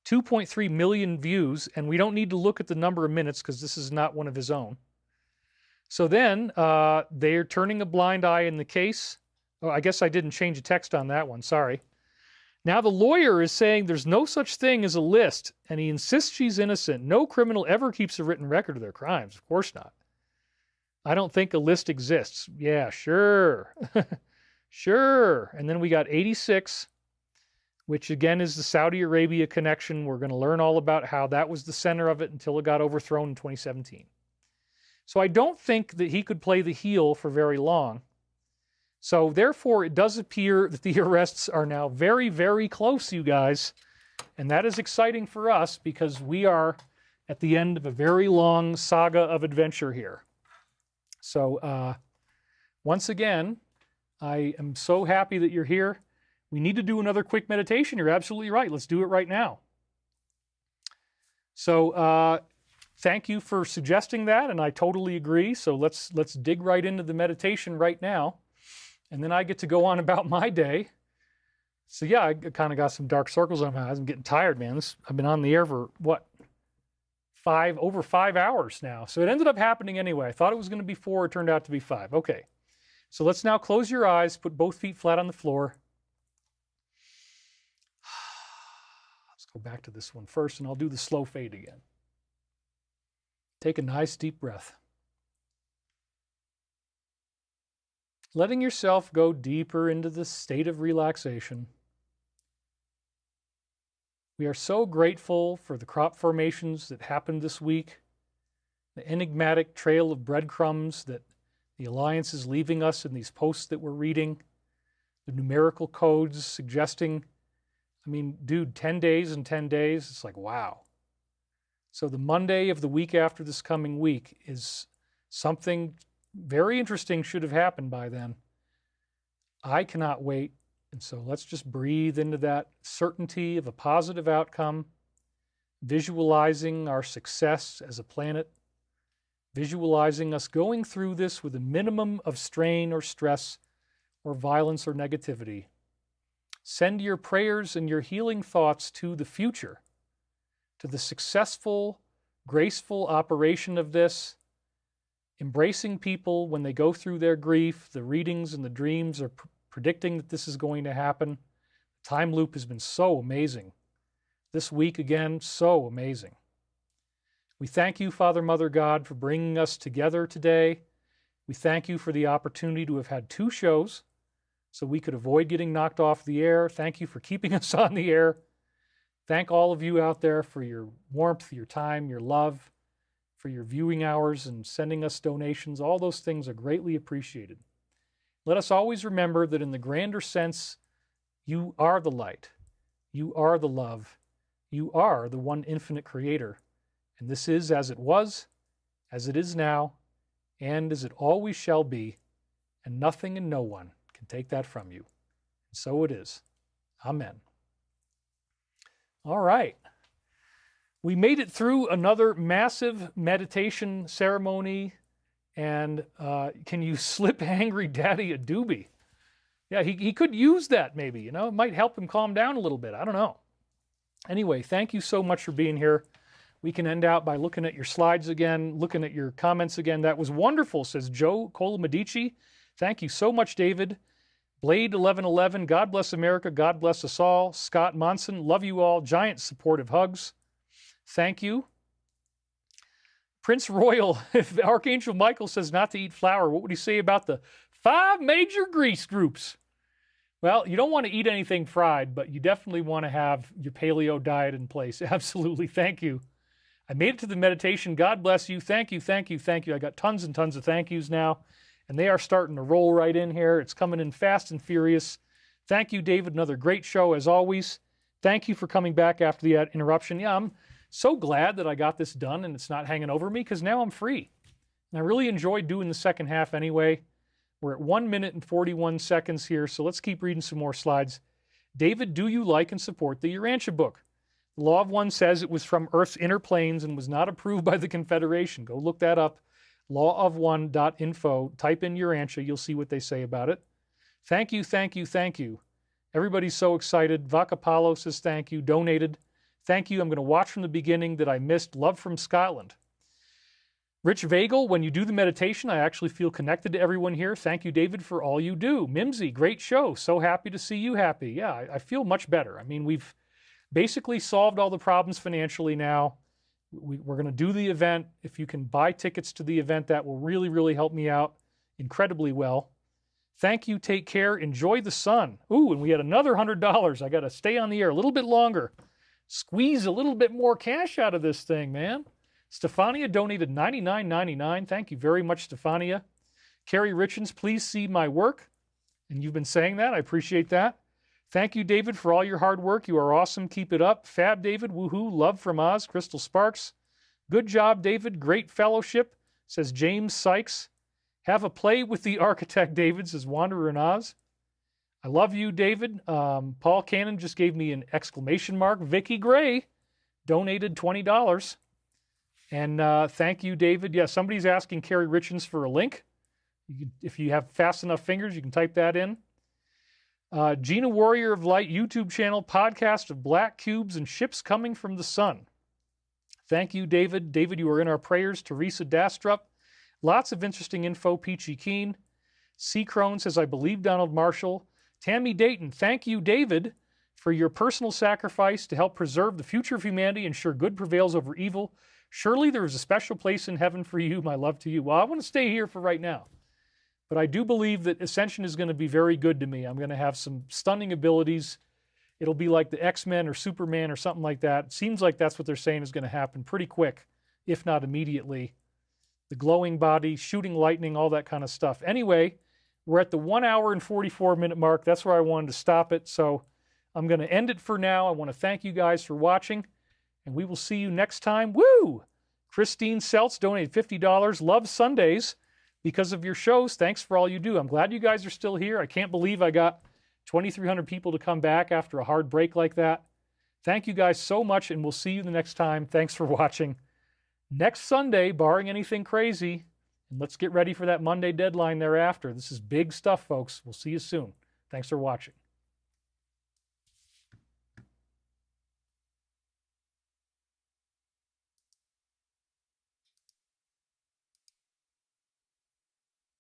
2.3 million views, and we don't need to look at the number of minutes because this is not one of his own. So then they're turning a blind eye in the case. Oh, I guess I didn't change the text on that one. Sorry. Now the lawyer is saying there's no such thing as a list, and he insists she's innocent. No criminal ever keeps a written record of their crimes. Of course not. I don't think a list exists. Yeah, sure. Sure. And then we got 86, which again is the Saudi Arabia connection. We're going to learn all about how that was the center of it until it got overthrown in 2017. So I don't think that he could play the heel for very long. So therefore, it does appear that the arrests are now very, very close, you guys. And that is exciting for us because we are at the end of a very long saga of adventure here. So once again, I am so happy that you're here. We need to do another quick meditation. You're absolutely right. Let's do it right now. So thank you for suggesting that, and I totally agree. So let's dig right into the meditation right now. And then I get to go on about my day. So yeah, I kind of got some dark circles on my eyes. I'm getting tired, man. I've been on the air for, what, over 5 hours now. So it ended up happening anyway. I thought it was going to be 4. It turned out to be 5. Okay. So let's now close your eyes, put both feet flat on the floor. Let's go back to this one first, and I'll do the slow fade again. Take a nice deep breath. Letting yourself go deeper into the state of relaxation. We are so grateful for the crop formations that happened this week, the enigmatic trail of breadcrumbs that the Alliance is leaving us in these posts that we're reading, the numerical codes suggesting, I mean, dude, 10 days and 10 days, it's like, wow. So the Monday of the week after this coming week is something very interesting should have happened by then. I cannot wait. And so let's just breathe into that certainty of a positive outcome. visualizing our success as a planet, visualizing us going through this with a minimum of strain or stress or violence or negativity. Send your prayers and your healing thoughts to the future, to the successful, graceful operation of this, embracing people when they go through their grief. The readings and the dreams are predicting that this is going to happen. The time loop has been so amazing. This week again, so amazing. We thank you, Father, Mother, God, for bringing us together today. We thank you for the opportunity to have had 2 shows so we could avoid getting knocked off the air. Thank you for keeping us on the air. Thank all of you out there for your warmth, your time, your love, for your viewing hours and sending us donations. All those things are greatly appreciated. Let us always remember that in the grander sense, you are the light. You are the love. You are the one infinite creator. And this is as it was, as it is now, and as it always shall be, and nothing and no one can take that from you. And so it is. Amen. All right. We made it through another massive meditation ceremony. And can you slip Angry Daddy a doobie? Yeah, he could use that maybe. You know, it might help him calm down a little bit. I don't know. Anyway, thank you so much for being here. We can end out by looking at your slides again, looking at your comments again. That was wonderful, says Joe Colomedici. Thank you so much, David. Blade 1111, God bless America, God bless us all. Scott Monson, love you all. Giant supportive hugs. Thank you. Prince Royal, if Archangel Michael says not to eat flour, what would he say about the 5 major grease groups? Well, you don't want to eat anything fried, but you definitely want to have your paleo diet in place. Absolutely. Thank you. I made it to the meditation. God bless you. Thank you, thank you, thank you. I got tons and tons of thank yous now, and they are starting to roll right in here. It's coming in fast and furious. Thank you, David. Another great show as always. Thank you for coming back after the interruption. Yeah, I'm so glad that I got this done and it's not hanging over me because now I'm free. And I really enjoyed doing the second half anyway. We're at 1 minute and 41 seconds here, so let's keep reading some more slides. David, do you like and support the Urantia book? The Law of One says it was from Earth's inner planes and was not approved by the Confederation. Go look that up. lawofone.info. Type in Urantia. You'll see what they say about it. Thank you, thank you, thank you. Everybody's so excited. Vacapalo says thank you. Donated. Thank you. I'm going to watch from the beginning that I missed. Love from Scotland. Rich Vagel, when you do the meditation, I actually feel connected to everyone here. Thank you, David, for all you do. Mimsy, great show. So happy to see you happy. Yeah, I feel much better. I mean, we've basically solved all the problems financially now. We're going to do the event. If you can buy tickets to the event, that will really, really help me out incredibly well. Thank you. Take care. Enjoy the sun. Ooh, and we had another $100. I got to stay on the air a little bit longer. Squeeze a little bit more cash out of this thing, man. Stefania donated $99.99. Thank you very much, Stefania. Carrie Richens, please see my work. And you've been saying that. I appreciate that. Thank you, David, for all your hard work. You are awesome. Keep it up. Fab, David. Woohoo. Love from Oz. Crystal Sparks. Good job, David. Great fellowship, says James Sykes. Have a play with the architect, David, says Wanderer in Oz. I love you, David. Paul Cannon just gave me an exclamation mark. Vicky Gray donated $20. And thank you, David. Yeah, somebody's asking Carrie Richens for a link. If you have fast enough fingers, you can type that in. Gina Warrior of Light YouTube channel, podcast of black cubes and ships coming from the sun. Thank you, David. David, you are in our prayers. Teresa Dastrup. Lots of interesting info. Peachy Keen. C. Crone says, I believe Donald Marshall. Tammy Dayton, thank you, David, for your personal sacrifice to help preserve the future of humanity, ensure good prevails over evil. Surely there is a special place in heaven for you. My love to you. Well, I want to stay here for right now. But I do believe that Ascension is going to be very good to me. I'm going to have some stunning abilities. It'll be like the X-Men or Superman or something like that. It seems like that's what they're saying is going to happen pretty quick, if not immediately. The glowing body, shooting lightning, all that kind of stuff. Anyway, we're at the 1 hour and 44 minute mark. That's where I wanted to stop it. So I'm going to end it for now. I want to thank you guys for watching, and we will see you next time. Woo! Christine Seltz donated $50. Love Sundays because of your shows. Thanks for all you do. I'm glad you guys are still here. I can't believe I got 2,300 people to come back after a hard break like that. Thank you guys so much, and we'll see you the next time. Thanks for watching. Next Sunday, barring anything crazy, and let's get ready for that Monday deadline thereafter. This is big stuff, folks. We'll see you soon. Thanks for watching.